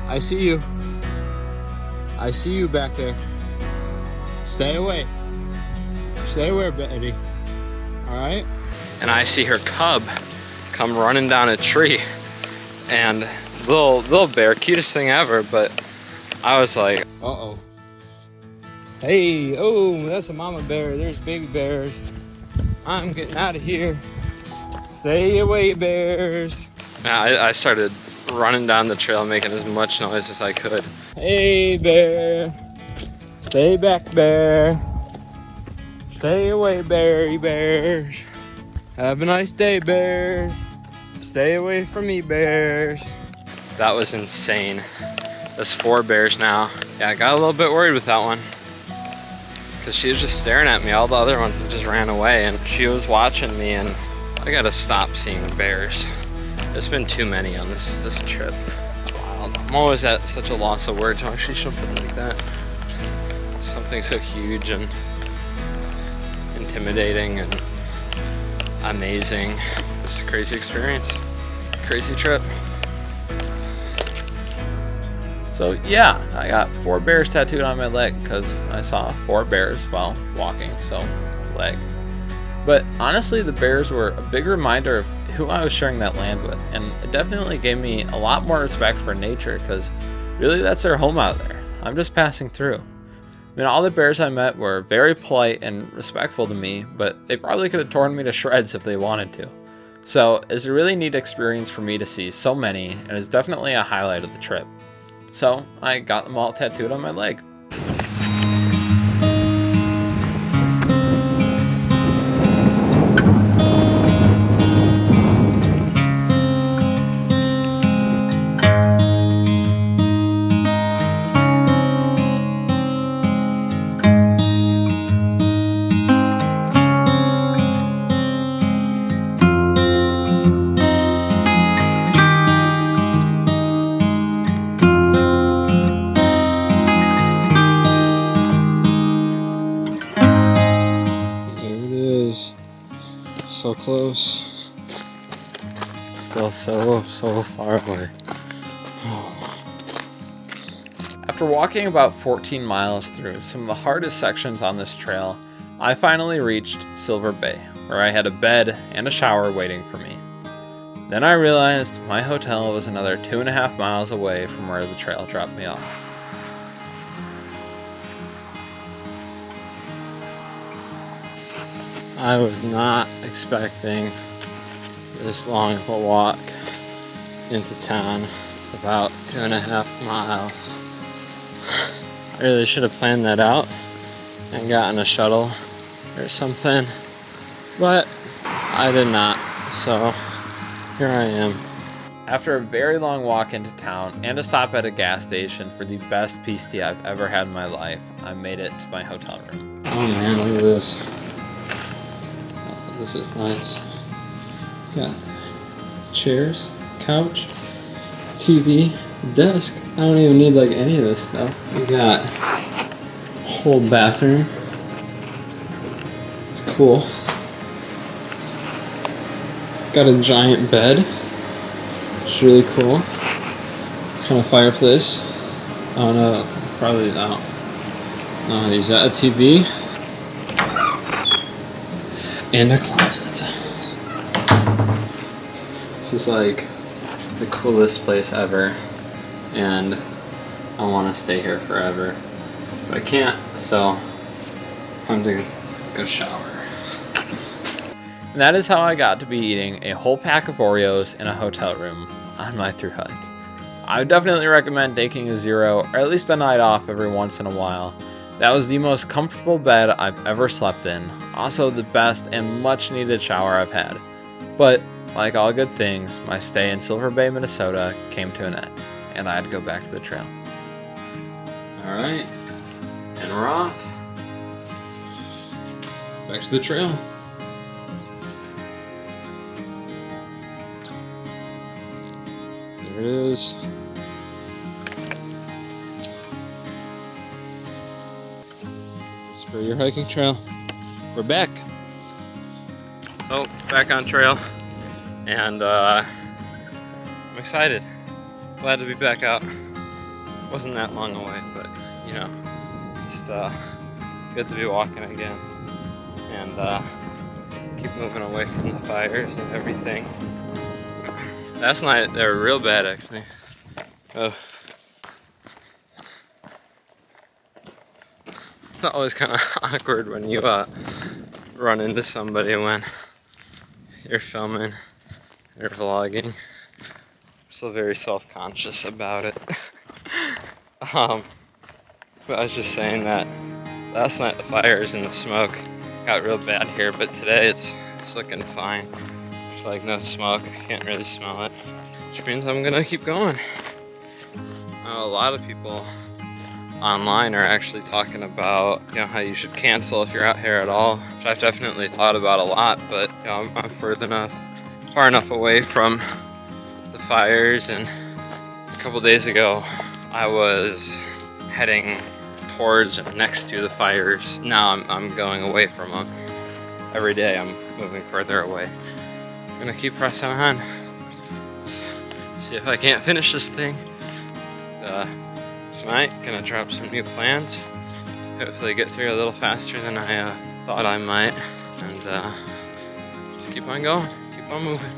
I see you. I see you back there. Stay away. Stay away, Betty. All right? And I see her cub come running down a tree, and little bear, cutest thing ever. But I was like, uh-oh. Hey, oh, that's a mama bear. There's baby bears. I'm getting out of here. Stay away, bears. I started running down the trail, making as much noise as I could. Hey, bear. Stay back, bear. Stay away, berry bears. Have a nice day, bears. Stay away from me, bears. That was insane. There's 4 bears now. Yeah, I got a little bit worried with that one, because she was just staring at me. All the other ones had just ran away, and she was watching me, and I gotta stop seeing bears. There's been too many on this trip. It's wild. I'm always at such a loss of words when I see something like that. Something so huge and intimidating and amazing. It's a crazy experience. Crazy trip. So yeah, I got 4 bears tattooed on my leg because I saw 4 bears while walking, so leg. But honestly, the bears were a big reminder of who I was sharing that land with, and it definitely gave me a lot more respect for nature, because really that's their home out there. I'm just passing through. I mean, all the bears I met were very polite and respectful to me, but they probably could have torn me to shreds if they wanted to. So it's a really neat experience for me to see so many, and it's definitely a highlight of the trip. So I got them all tattooed on my leg. So close. Still so far away. After walking about 14 miles through some of the hardest sections on this trail, I finally reached Silver Bay, where I had a bed and a shower waiting for me. Then I realized my hotel was another 2.5 miles away from where the trail dropped me off. I was not expecting this long of a walk into town, about 2.5 miles. I really should have planned that out and gotten a shuttle or something, but I did not, so here I am. After a very long walk into town and a stop at a gas station for the best peace tea I've ever had in my life, I made it to my hotel room. Oh man, look at this. Oh, this is nice. Got chairs, couch, TV, desk. I don't even need like any of this stuff. We got a whole bathroom. It's cool. Got a giant bed. It's really cool. Kind of fireplace. I don't know, probably I don't know how to use that. A TV. And a closet. This is like the coolest place ever, and I want to stay here forever, but I can't, so I'm gonna go shower. And that is how I got to be eating a whole pack of Oreos in a hotel room on my through hike. I would definitely recommend taking a zero, or at least a night off every once in a while. That was the most comfortable bed I've ever slept in, also the best and much needed shower I've had. But like all good things, my stay in Silver Bay, Minnesota came to an end, and I had to go back to the trail. Alright, and we're off. Back to the trail. There it is. Superior hiking trail. We're back. So, back on trail, and I'm excited. Glad to be back out. Wasn't that long away, but you know, just good to be walking again, and keep moving away from the fires and everything. Last night they were real bad, actually. Oh. It's always kind of awkward when you run into somebody when you're filming or vlogging. I'm still very self-conscious about it. But I was just saying that last night the fires and the smoke got real bad here, but today it's looking fine. There's like no smoke, I can't really smell it, which means I'm gonna keep going. A lot of people online are actually talking about, you know, how you should cancel if you're out here at all, which I've definitely thought about a lot, but you know, I'm far enough away from the fires, and a couple days ago I was heading towards and next to the fires. Now I'm going away from them. Every day I'm moving further away. I'm gonna keep pressing on. See if I can't finish this thing. Tonight, gonna drop some new plans. Hopefully get through a little faster than I thought I might. And just keep on going, keep on moving.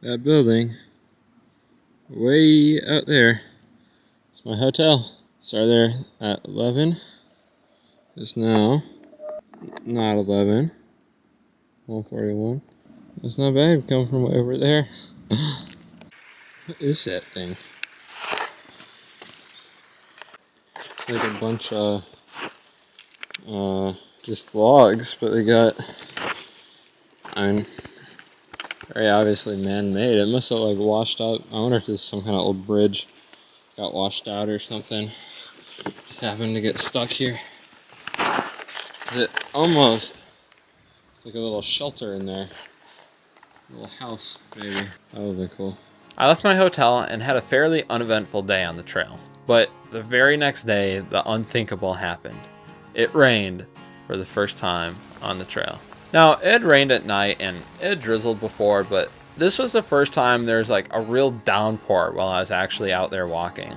That building, way out there, it's my hotel. Started there at 11. It's now not 11. 1:41. That's not bad coming from way over there. What is that thing? It's like a bunch of just logs, but they got, I mean, very obviously man-made. It must have like washed out. I wonder if this is some kind of old bridge got washed out or something. Just happened to get stuck here. It almost, it's like a little shelter in there. A little house, maybe. That would be cool. I left my hotel and had a fairly uneventful day on the trail. But the very next day, the unthinkable happened. It rained for the first time on the trail. Now, it had rained at night and it had drizzled before, but this was the first time there's like a real downpour while I was actually out there walking.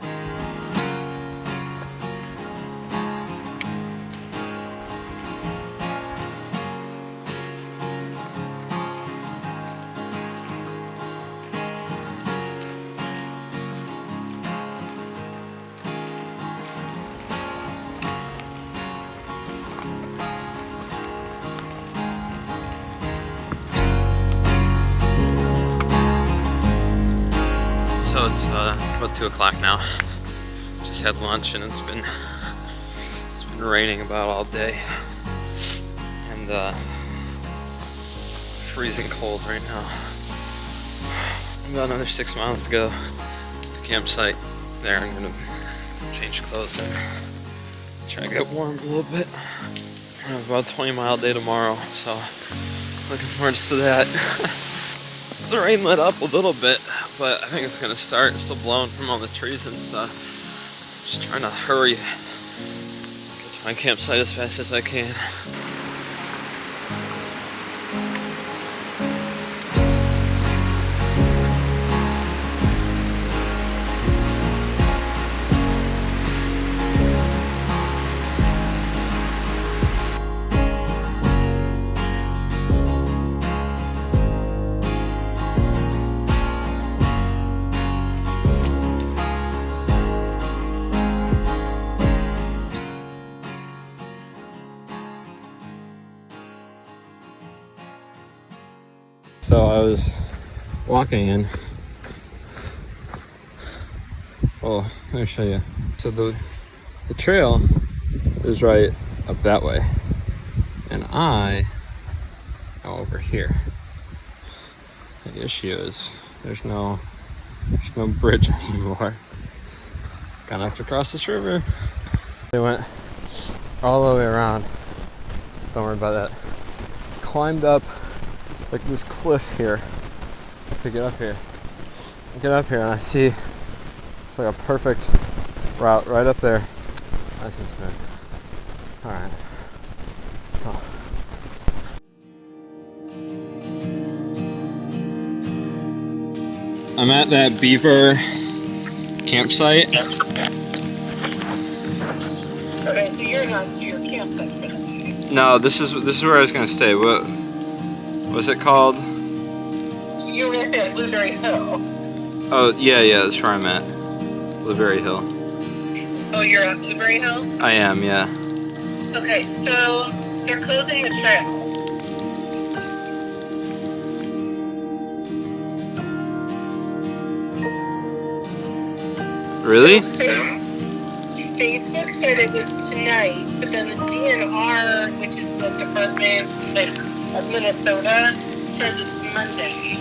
So it's about 2 o'clock now. Just had lunch and it's been raining about all day. And freezing cold right now. About another 6 miles to go to the campsite there. I'm gonna change clothes and try to get warm a little bit. I have about a 20-mile day tomorrow, so looking forward to that. The rain let up a little bit, but I think it's gonna start. It's still blowing from all the trees and stuff. Just trying to hurry, get to my campsite as fast as I can. So I was walking in. Oh, let me show you. So the trail is right up that way, and I am over here. The issue is there's no bridge anymore. Gonna have to cross this river. They went all the way around. Don't worry about that. Climbed up like this cliff here to get up here. I get up here and I see it's like a perfect route right up there. Nice and smooth. Alright. Oh. I'm at that beaver campsite. Okay, so you're not to your campsite for the night. No, this is where I was gonna stay. What was it called? You were gonna stay at Blueberry Hill. Oh yeah, that's where I'm at. Blueberry Hill. Oh, you're at Blueberry Hill? I am, yeah. Okay, so they're closing the trail. Really? Facebook said it was tonight, but then the DNR, which is the Department of Minnesota, says it's Monday.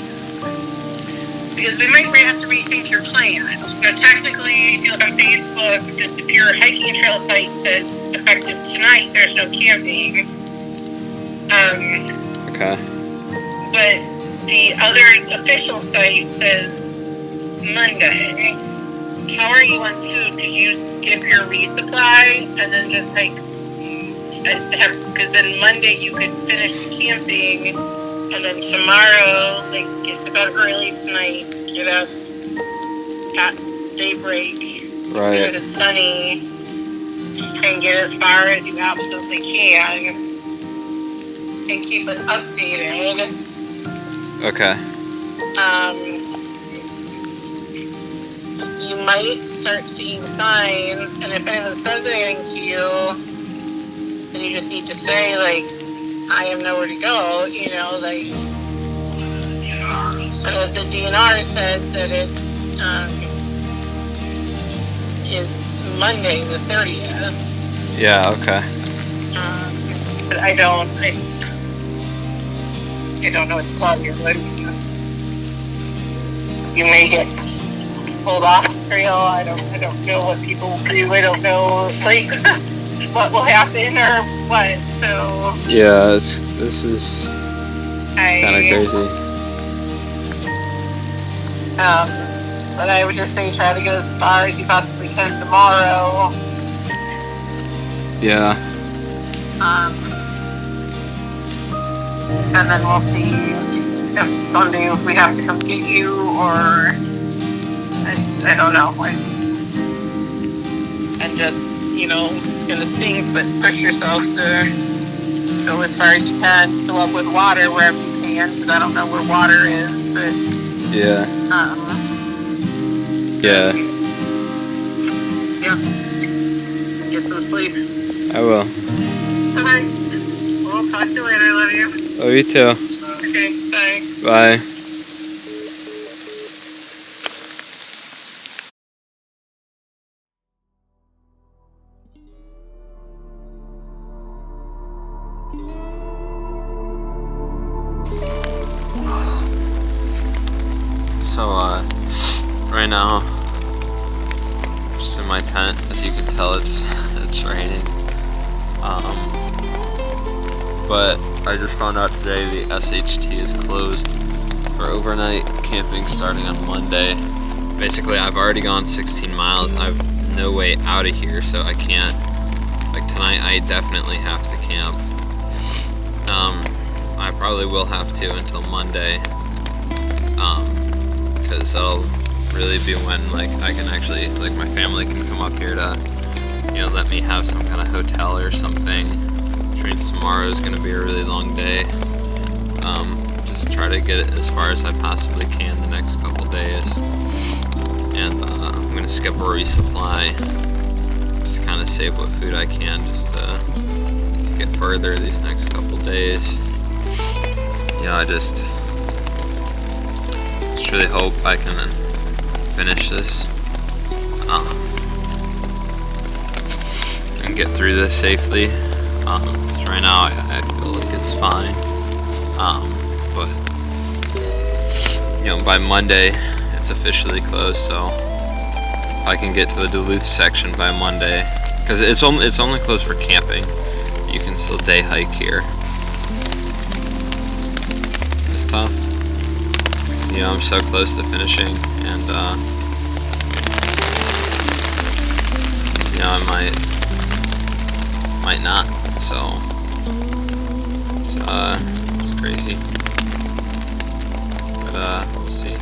Because we might have to rethink your plan. Technically, if you look on Facebook, the Superior Hiking Trail site says effective tonight, there's no camping. Okay. But the other official site says Monday. How are you on food? Could you skip your resupply and then just because then Monday you could finish the camping, and then tomorrow, get to bed early tonight, get up at daybreak, as soon as it's sunny, and get as far as you absolutely can, and keep us updated. Okay. You might start seeing signs, and if anyone says anything to you, then you just need to say, I have nowhere to go, and if the DNR says that it's, is Monday the 30th. Yeah, okay. But I don't know what to tell you. You may get pulled off the trail. I don't know what people do. I don't know. what will happen or what. So Yeah, this is kind of crazy. But I would just say try to get as far as you possibly can tomorrow. Yeah. And then we'll see if Sunday if we have to come get you or I don't know. And just, it's gonna stink, but push yourself to go as far as you can. Fill up with water wherever you can, because I don't know where water is, but Yeah. yeah. Get some sleep. I will. Okay. Well, talk to you later. Love you. Oh, you too. Okay. Bye. Bye. So, right now, just in my tent. As you can tell, it's raining. But I just found out today the SHT is closed for overnight camping starting on Monday. Basically, I've already gone 16 miles. I have no way out of here, so I can't. Like tonight, I definitely have to camp. I probably will have to until Monday. Because that'll really be when I can actually, my family can come up here to, let me have some kind of hotel or something. Which means tomorrow is going to be a really long day. Just try to get it as far as I possibly can the next couple days. And I'm going to skip a resupply. Just kind of save what food I can just to get further these next couple days. I just really hope I can finish this and get through this safely. 'Cause right now I feel like it's fine. But by Monday it's officially closed. So if I can get to the Duluth section by Monday, because it's only closed for camping. You can still day hike here. It's tough. I'm so close to finishing, and I might not. So it's crazy, but we'll see.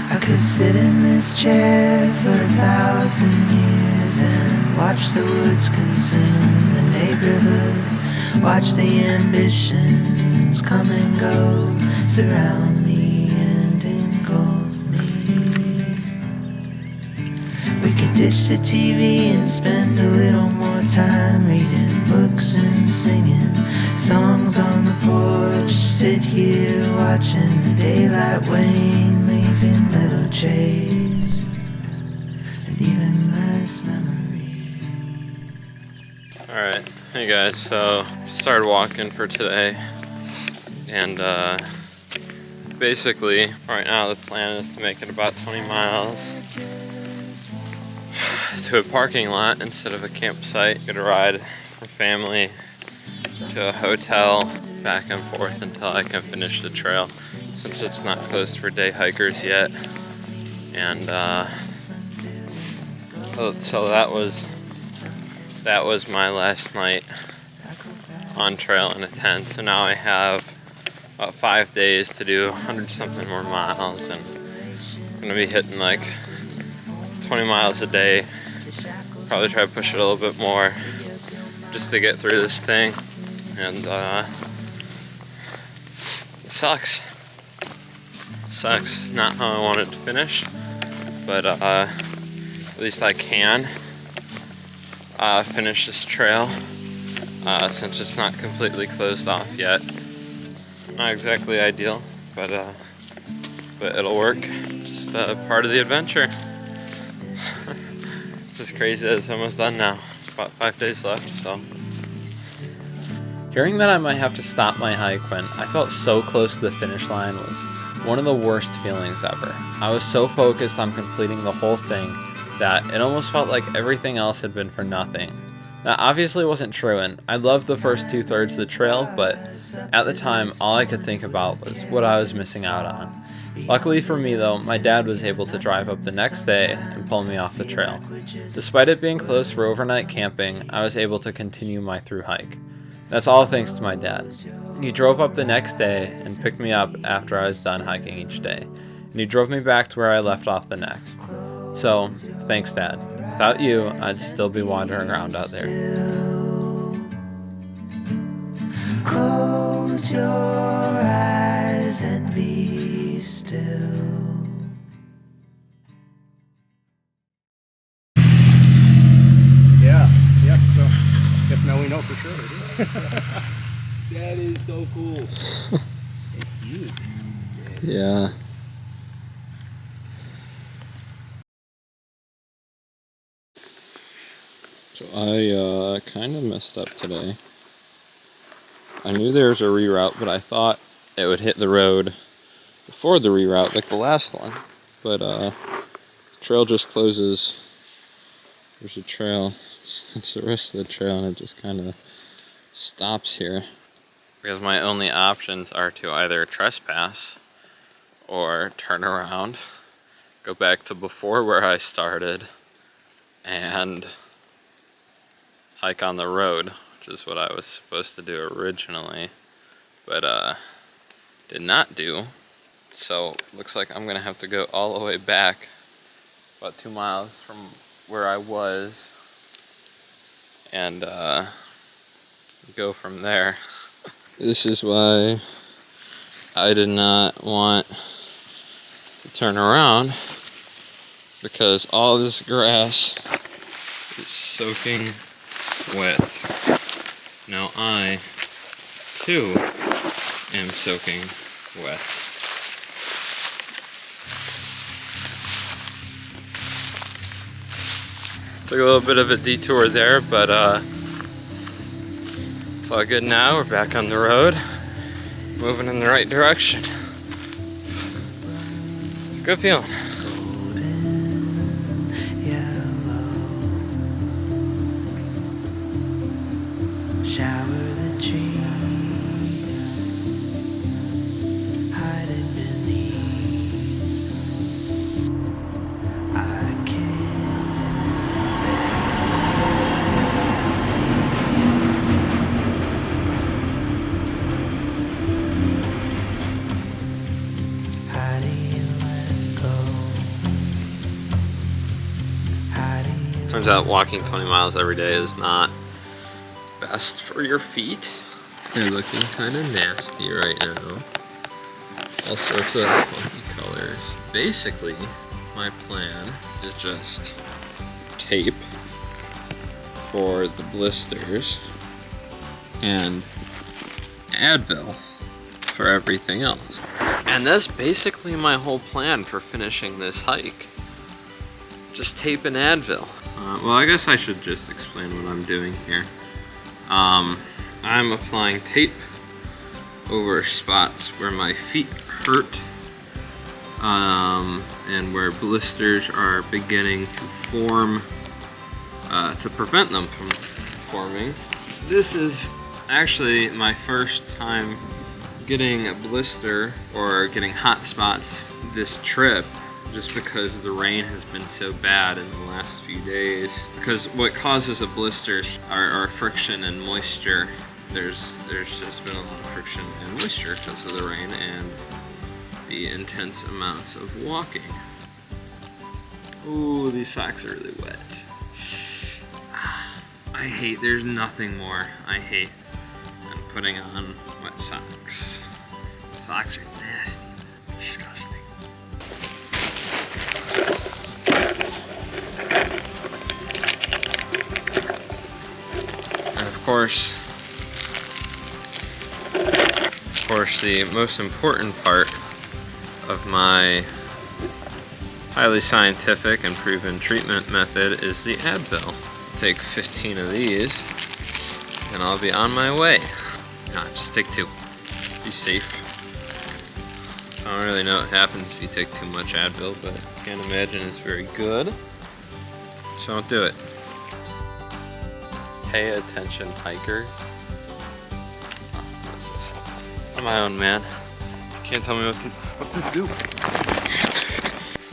I could sit in this chair for 1,000 years and watch the woods consume the neighborhood. Watch the ambitions come and go, surround me and engulf me. We could ditch the TV and spend a little more time reading books and singing songs on the porch. Sit here watching the daylight wane, leaving little trace and even less memory. Alright, hey guys, so started walking for today, and basically right now the plan is to make it about 20 miles to a parking lot instead of a campsite. Get a ride from family to a hotel, back and forth until I can finish the trail, since it's not closed for day hikers yet. And so that was my last night on trail in a tent. So now I have about 5 days to do 100-something more miles, and I'm gonna be hitting 20 miles a day. Probably try to push it a little bit more just to get through this thing. And it sucks. It's not how I wanted to finish, but at least I can finish this trail since it's not completely closed off yet. Not exactly ideal, but it'll work. Just part of the adventure. It's just crazy that it's almost done now. About 5 days left, so Hearing that I might have to stop my hike when I felt so close to the finish line was one of the worst feelings ever. I was so focused on completing the whole thing that it almost felt like everything else had been for nothing. That obviously wasn't true, and I loved the first 2/3 of the trail, but at the time all I could think about was what I was missing out on. Luckily for me though, my dad was able to drive up the next day and pull me off the trail. Despite it being closed for overnight camping, I was able to continue my through hike. That's all thanks to my dad. He drove up the next day and picked me up after I was done hiking each day, and he drove me back to where I left off the next. So, thanks Dad. Without you, I'd still be wandering around out there. Close your eyes and be still. Yeah, so guess now we know for sure. That is so cool. It's huge. Yeah. So I kind of messed up today. I knew there was a reroute, but I thought it would hit the road before the reroute, like the last one. But the trail just closes. There's a trail. It's the rest of the trail, and it just kind of stops here. Because my only options are to either trespass or turn around, go back to before where I started, and hike on the road, which is what I was supposed to do originally, but did not do. So looks like I'm gonna have to go all the way back about 2 miles from where I was and go from there. This is why I did not want to turn around, because all this grass is soaking wet. Now I, too, am soaking wet. Took a little bit of a detour there, but it's all good now. We're back on the road, moving in the right direction. Good feeling. Shower the tree, hiding beneath. I can't see you. How do you let go? How do you Turns out walking 20 miles every day is not best for your feet. They're looking kind of nasty right now. All sorts of funky colors. Basically, my plan is just tape for the blisters and Advil for everything else. And that's basically my whole plan for finishing this hike. Just tape and Advil. Well, I guess I should just explain what I'm doing here. I'm applying tape over spots where my feet hurt, and where blisters are beginning to form, to prevent them from forming. This is actually my first time getting a blister or getting hot spots this trip, just because the rain has been so bad in the last few days. Because what causes a blister are friction and moisture. There's just been a lot of friction and moisture because of the rain and the intense amounts of walking. Ooh, these socks are really wet. I hate, there's nothing more I hate than putting on wet socks. Socks are nasty, disgusting. And of course, the most important part of my highly scientific and proven treatment method is the Advil. Take 15 of these and I'll be on my way. Nah, just take 2. Be safe. I don't really know what happens if you take too much Advil, but I can't imagine it's very good. So don't do it. Pay attention, hikers. I'm my own man. You can't tell me what to do.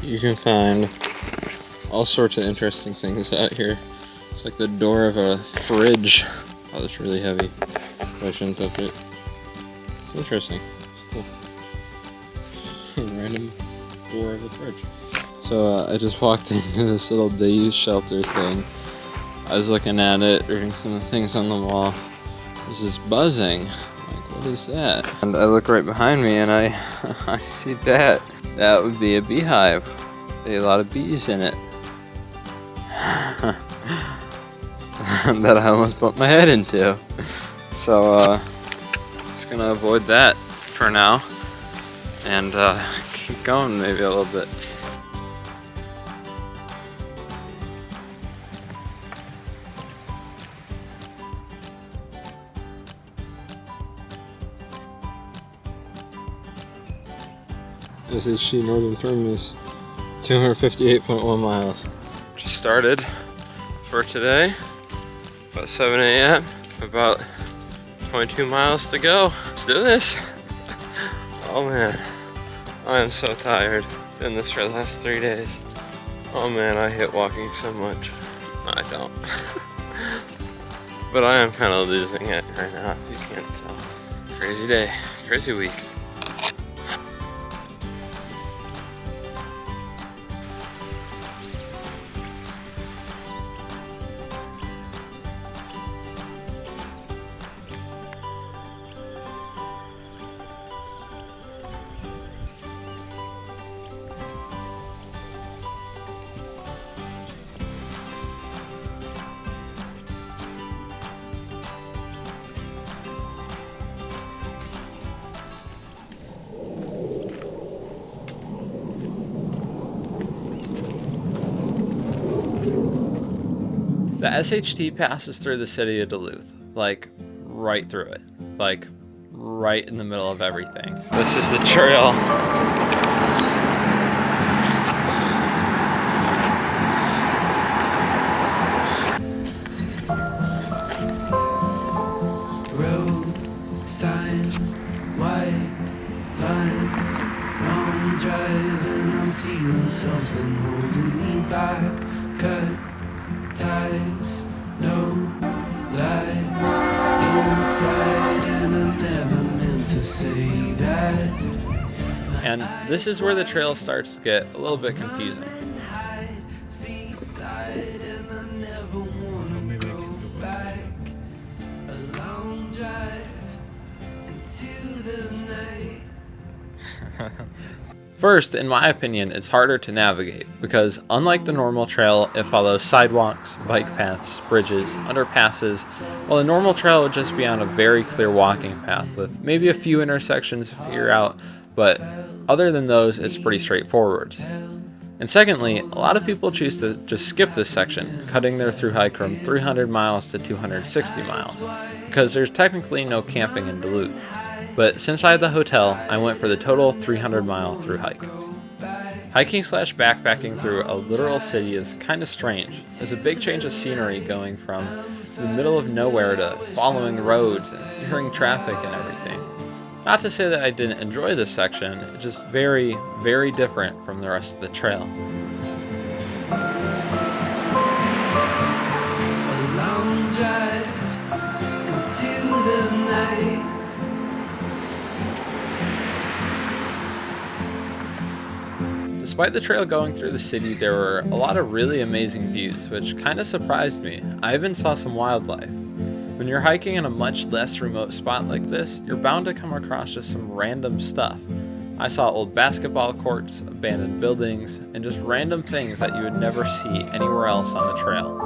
You can find all sorts of interesting things out here. It's like the door of a fridge. Oh, that's really heavy. I shouldn't touch it. It's interesting. It's cool. Random door of a fridge. So I just walked into this little day shelter thing. I was looking at it, reading some of the things on the wall. There's this buzzing. Like, what is that? And I look right behind me and I see that. That would be a beehive. There's a lot of bees in it. That I almost bumped my head into. So, just gonna avoid that for now. And keep going maybe a little bit. SHT Northern Terminus, 258.1 miles. Just started for today, about 7 a.m. About 22 miles to go. Let's do this. Oh man, I am so tired. Doing this for the last 3 days. Oh man, I hate walking so much. No, I don't. But I am kind of losing it right now, if you can't tell. Crazy day, crazy week. The SHT passes through the city of Duluth, like right through it, like right in the middle of everything. This is the trail. Road sign, white lines, long drive, and I'm feeling something holding me back. Cut ties, no lies inside, and I never meant to say that. And this is where the trail starts to get a little bit confusing. Seaside, and I never wanna go back. A long drive into the night. First, in my opinion, it's harder to navigate because unlike the normal trail, it follows sidewalks, bike paths, bridges, underpasses, while a normal trail would just be on a very clear walking path with maybe a few intersections to figure out, but other than those, it's pretty straightforward. And secondly, a lot of people choose to just skip this section, cutting their through hike from 300 miles to 260 miles, because there's technically no camping in Duluth. But since I had the hotel, I went for the total 300-mile through hike. Hiking/backpacking through a literal city is kind of strange. There's a big change of scenery going from the middle of nowhere to following roads and hearing traffic and everything. Not to say that I didn't enjoy this section, it's just very, very different from the rest of the trail. A long drive into the night. Despite the trail going through the city, there were a lot of really amazing views, which kind of surprised me. I even saw some wildlife. When you're hiking in a much less remote spot like this, you're bound to come across just some random stuff. I saw old basketball courts, abandoned buildings, and just random things that you would never see anywhere else on the trail.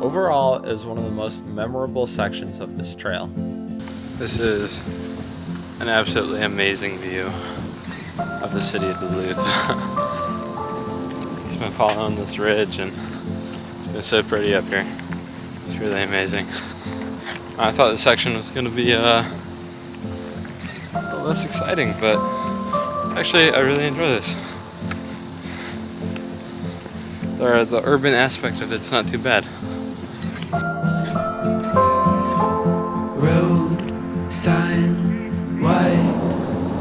Overall, it was one of the most memorable sections of this trail. This is an absolutely amazing view of the city of Duluth. It's been following this ridge and it's been so pretty up here. It's really amazing. I thought this section was going to be less exciting, but actually I really enjoy this. The urban aspect of it's not too bad. Road sign, white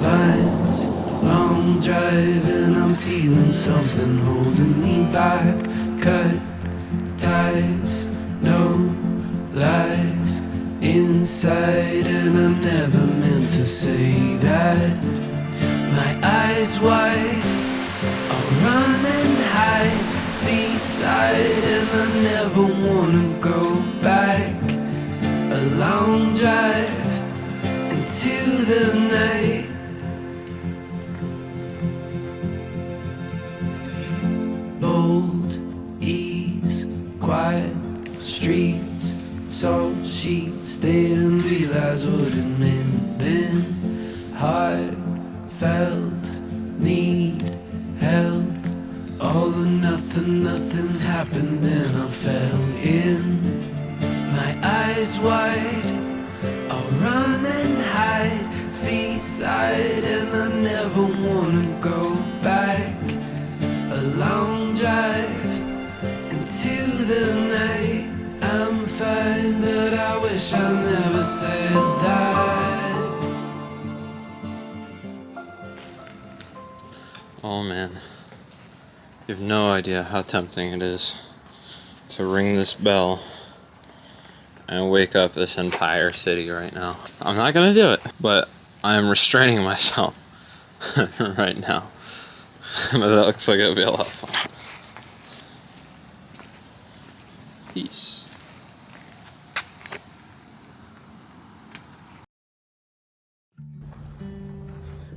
lines, long drive, and I'm feeling something holding me back. Cut ties, no lies inside, and I never meant to say that. My eyes wide, I'll run and hide. Seaside, and I never wanna go back. A long drive into the night. Bold ease, quiet streets, salt sheets. Didn't realize what it meant then. Heartfelt need help. All or nothing, nothing happened, and I fell in. My eyes wide, I'll run and hide. Seaside, and I never wanna go back. A long drive into the night. I'm fine, but I wish I never said that. Oh man. You have no idea how tempting it is to ring this bell and wake up this entire city right now. I'm not gonna do it, but I'm restraining myself right now. But that looks like it'll be a lot of fun. Peace.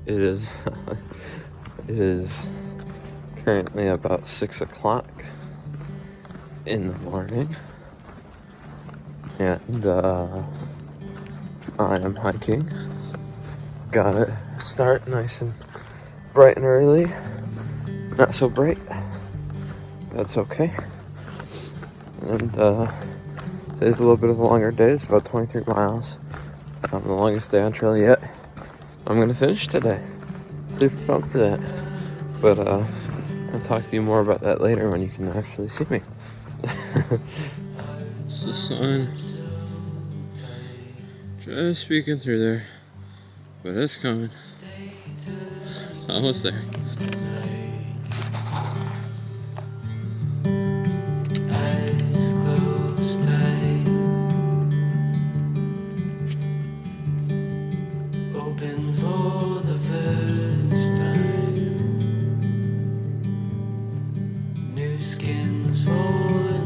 It is currently about 6 o'clock in the morning, and I am hiking. Got it start nice and bright and early. Not so bright. That's okay. And today's a little bit of a longer day. It's about 23 miles. The longest day on trail yet. I'm gonna finish today. Super pumped for that. But I'll talk to you more about that later when you can actually see me. It's the sun just peeking through there, but it's coming. It's almost there. Eyes closed tight, open for the first time. New skins for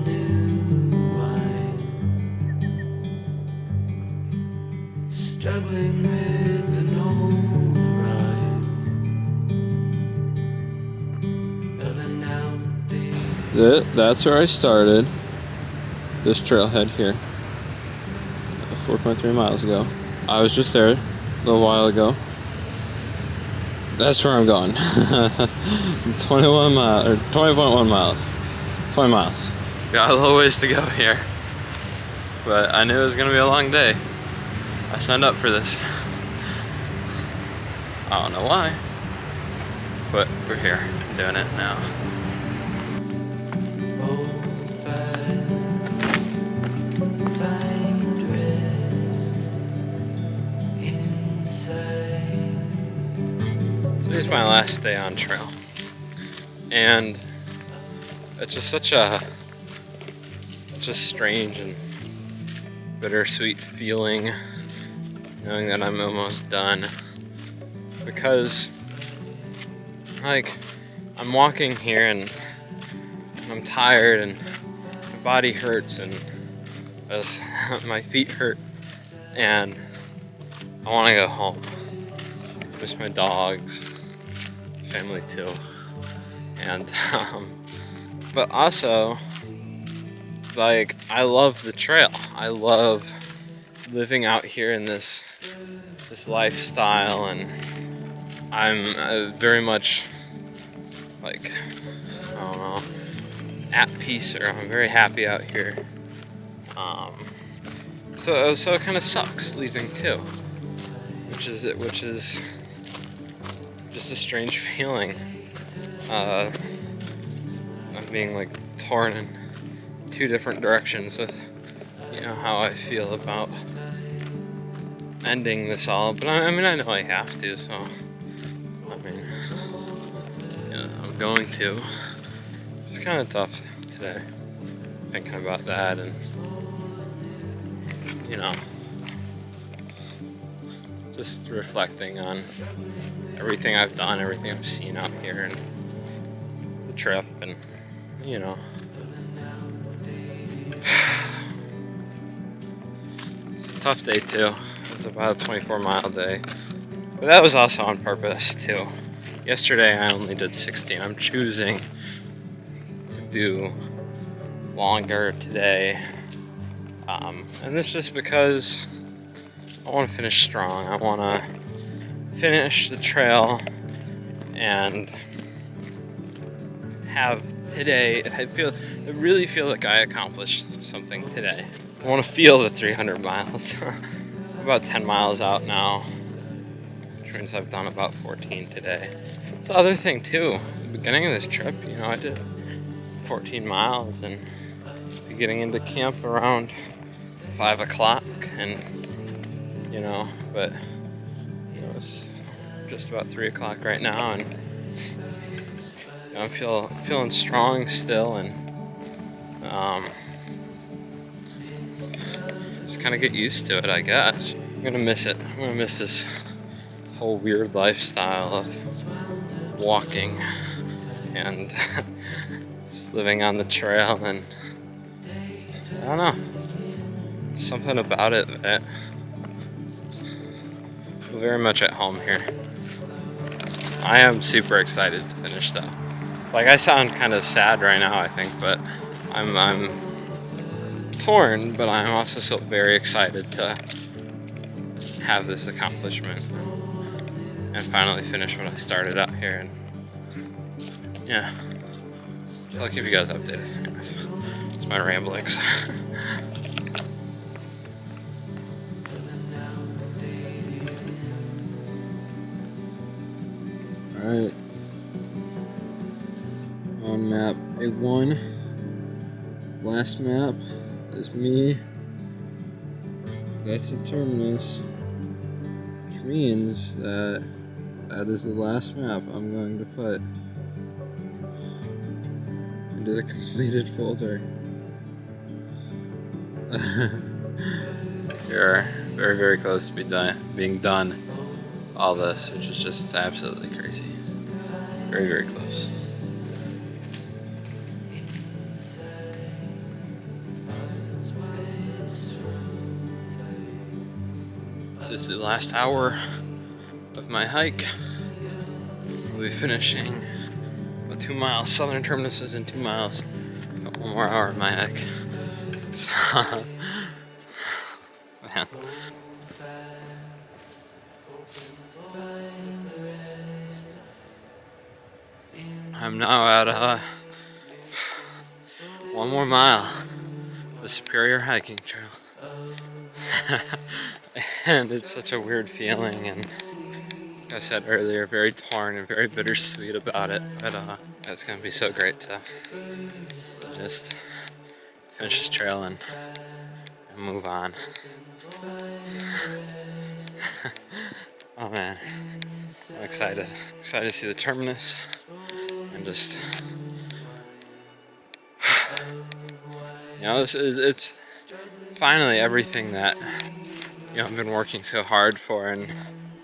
new wine. Struggling with an old rhyme of an outdated. That's where I started. This trailhead here, 4.3 miles ago. I was just there a little while ago. That's where I'm going. 21 miles, or 20.1 miles. 20 miles. Got a little ways to go here, but I knew it was gonna be a long day. I signed up for this. I don't know why, but we're here doing it now. Today's my last day on trail, and it's just such a strange and bittersweet feeling knowing that I'm almost done, because like I'm walking here and I'm tired and my body hurts and my feet hurt and I want to go home. Miss my dogs, family too, and but also like I love the trail. I love living out here in this lifestyle, and I'm very much like, I don't know, at peace, or I'm very happy out here. So it kind of sucks leaving too. which is just a strange feeling of being like torn in two different directions with, you know, how I feel about ending this all. But I mean, I know I have to, so I mean, you know, I'm going to. It's kind of tough today, thinking about that, and you know, just reflecting on everything I've done, everything I've seen out here, and the trip, and you know, it's a tough day too. It was about a 24-mile day, but that was also on purpose too. Yesterday I only did 60. I'm choosing to do longer today, and this just because I want to finish strong. I want to finish the trail and have today. I really feel like I accomplished something today. I want to feel the 300 miles. I'm about 10 miles out now, which means I've done about 14 today. It's the other thing too. At the beginning of this trip, you know, I did 14 miles and be getting into camp around 5 o'clock, and you know, but you know, it's just about 3 o'clock right now, and you know, I'm feeling strong still, and just kind of get used to it, I guess. I'm gonna miss it. I'm gonna miss this whole weird lifestyle of walking and just living on the trail, and I don't know, something about it that I feel very much at home here. I am super excited to finish though. Like, I sound kind of sad right now, I think, but I'm torn, but I'm also still very excited to have this accomplishment and finally finish what I started out here. And yeah, I'll keep you guys updated. Anyways, it's my ramblings. Alright, on map A1, last map is me. That's the terminus, which means that is the last map I'm going to put into the completed folder. We're very, very close to being done all this, which is just absolutely crazy. Very, very close. This is the last hour of my hike. We'll be finishing about 2 miles. Southern terminus is in 2 miles. Got 1 more hour of my hike. So, man. I'm now at 1 more mile, the Superior hiking trail. And it's such a weird feeling, and like I said earlier, very torn and very bittersweet about it, but it's gonna be so great to just finish this trail and move on. Oh man, I'm excited to see the terminus and just, you know, it's finally everything that, you know, I've been working so hard for, and you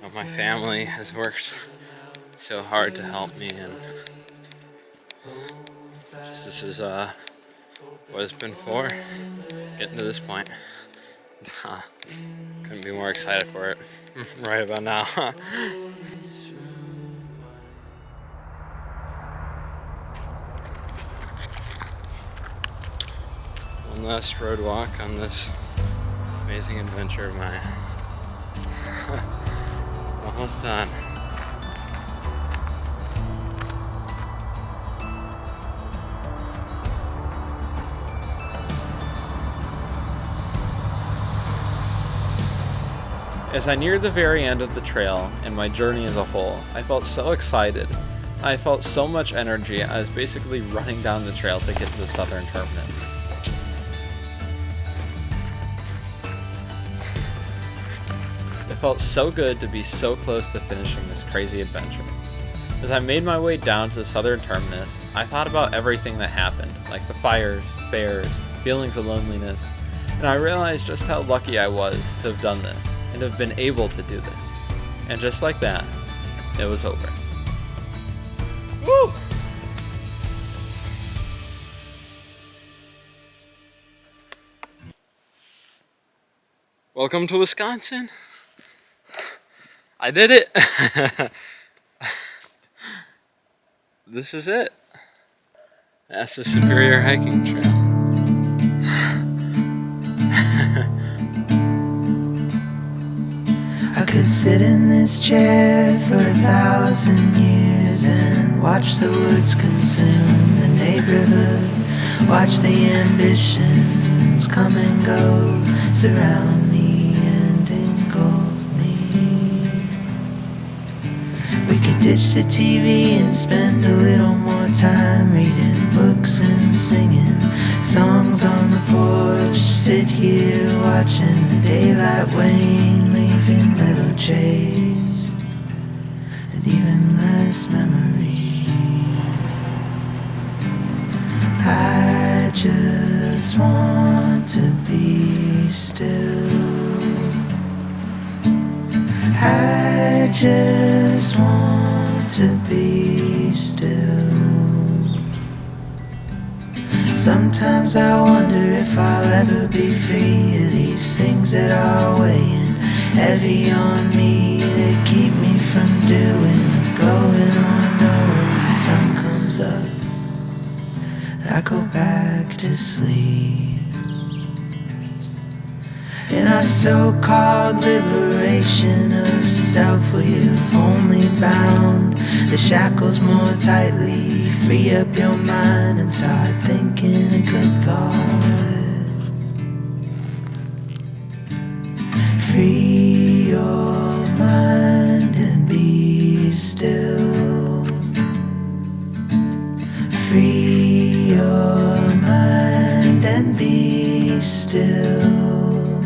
know, my family has worked so hard to help me, and just, this is what it's been for, getting to this point. Couldn't be more excited for it right about now. One last road walk on this amazing adventure of mine. Almost done. As I neared the very end of the trail and my journey as a whole, I felt so excited. I felt so much energy, I was basically running down the trail to get to the southern terminus. It felt so good to be so close to finishing this crazy adventure. As I made my way down to the southern terminus, I thought about everything that happened, like the fires, bears, feelings of loneliness, and I realized just how lucky I was to have done this, and have been able to do this. And just like that, it was over. Woo! Welcome to Wisconsin. I did it. This is it. That's the Superior Hiking Trail. I could sit in this chair for 1,000 years and watch the woods consume the neighborhood, watch the ambitions come and go, surround me and engulf me. We could ditch the TV and spend a little more time reading books and singing songs on the porch, sit here watching the daylight wane, leaving little trace and even less memory. I just want to be still. I just want to be still. Sometimes I wonder if I'll ever be free of these things that are weighing heavy on me, that keep me from doing or going on. When the sun comes up, I go back to sleep. In our so-called liberation of self, we have only bound the shackles more tightly. Free up your mind and start thinking a good thought. Free your mind and be still. Free your mind and be still.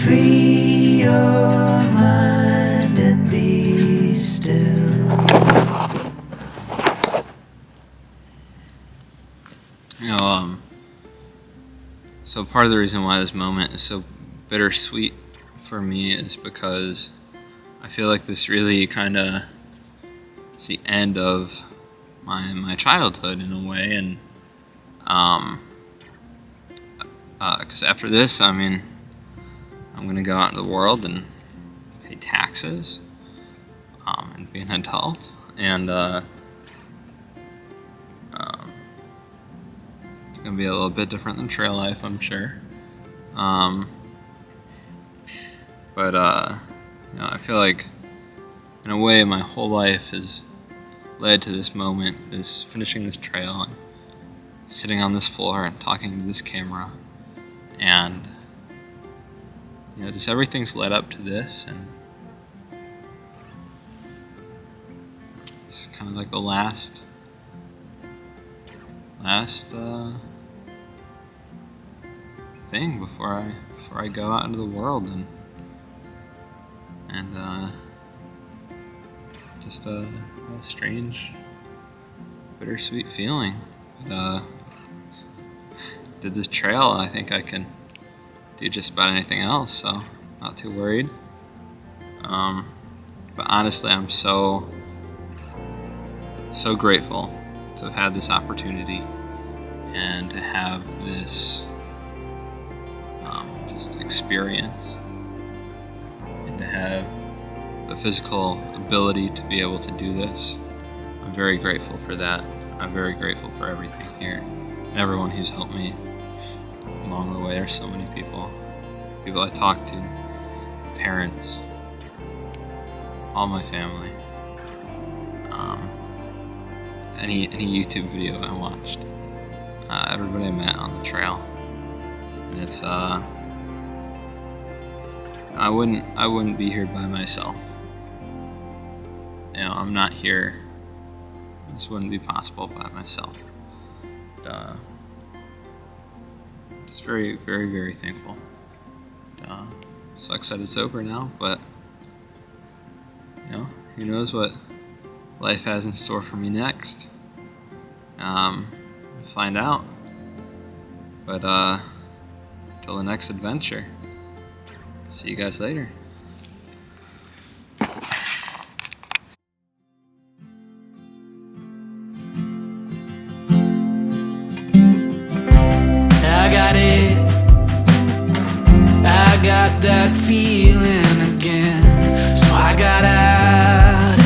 Free your mind and be still. So part of the reason why this moment is so bittersweet for me is because I feel like this really kind of is the end of my childhood in a way, and because after this, I mean, I'm gonna go out into the world and pay taxes, and be an adult, and it's gonna be a little bit different than trail life, I'm sure. But I feel like, in a way, my whole life has led to this moment, this finishing this trail, and sitting on this floor and talking to this camera, and just everything's led up to this, and it's kind of like the last thing before I go out into the world, and just a strange, bittersweet feeling. But did this trail, I think I can do just about anything else, so not too worried. But honestly, I'm so grateful to have had this opportunity and to have this just experience, and to have the physical ability to be able to do this. I'm very grateful for that. I'm very grateful for everything here and everyone who's helped me along the way. There's so many people I talk to, parents, all my family, any YouTube video I watched, everybody I met on the trail, and I wouldn't be here by myself. I'm not here. This wouldn't be possible by myself. Just very, very, very thankful. Sucks that it's over now, but who knows what life has in store for me next. We'll find out. But till the next adventure. See you guys later. I got it. I got that feeling again. So I got out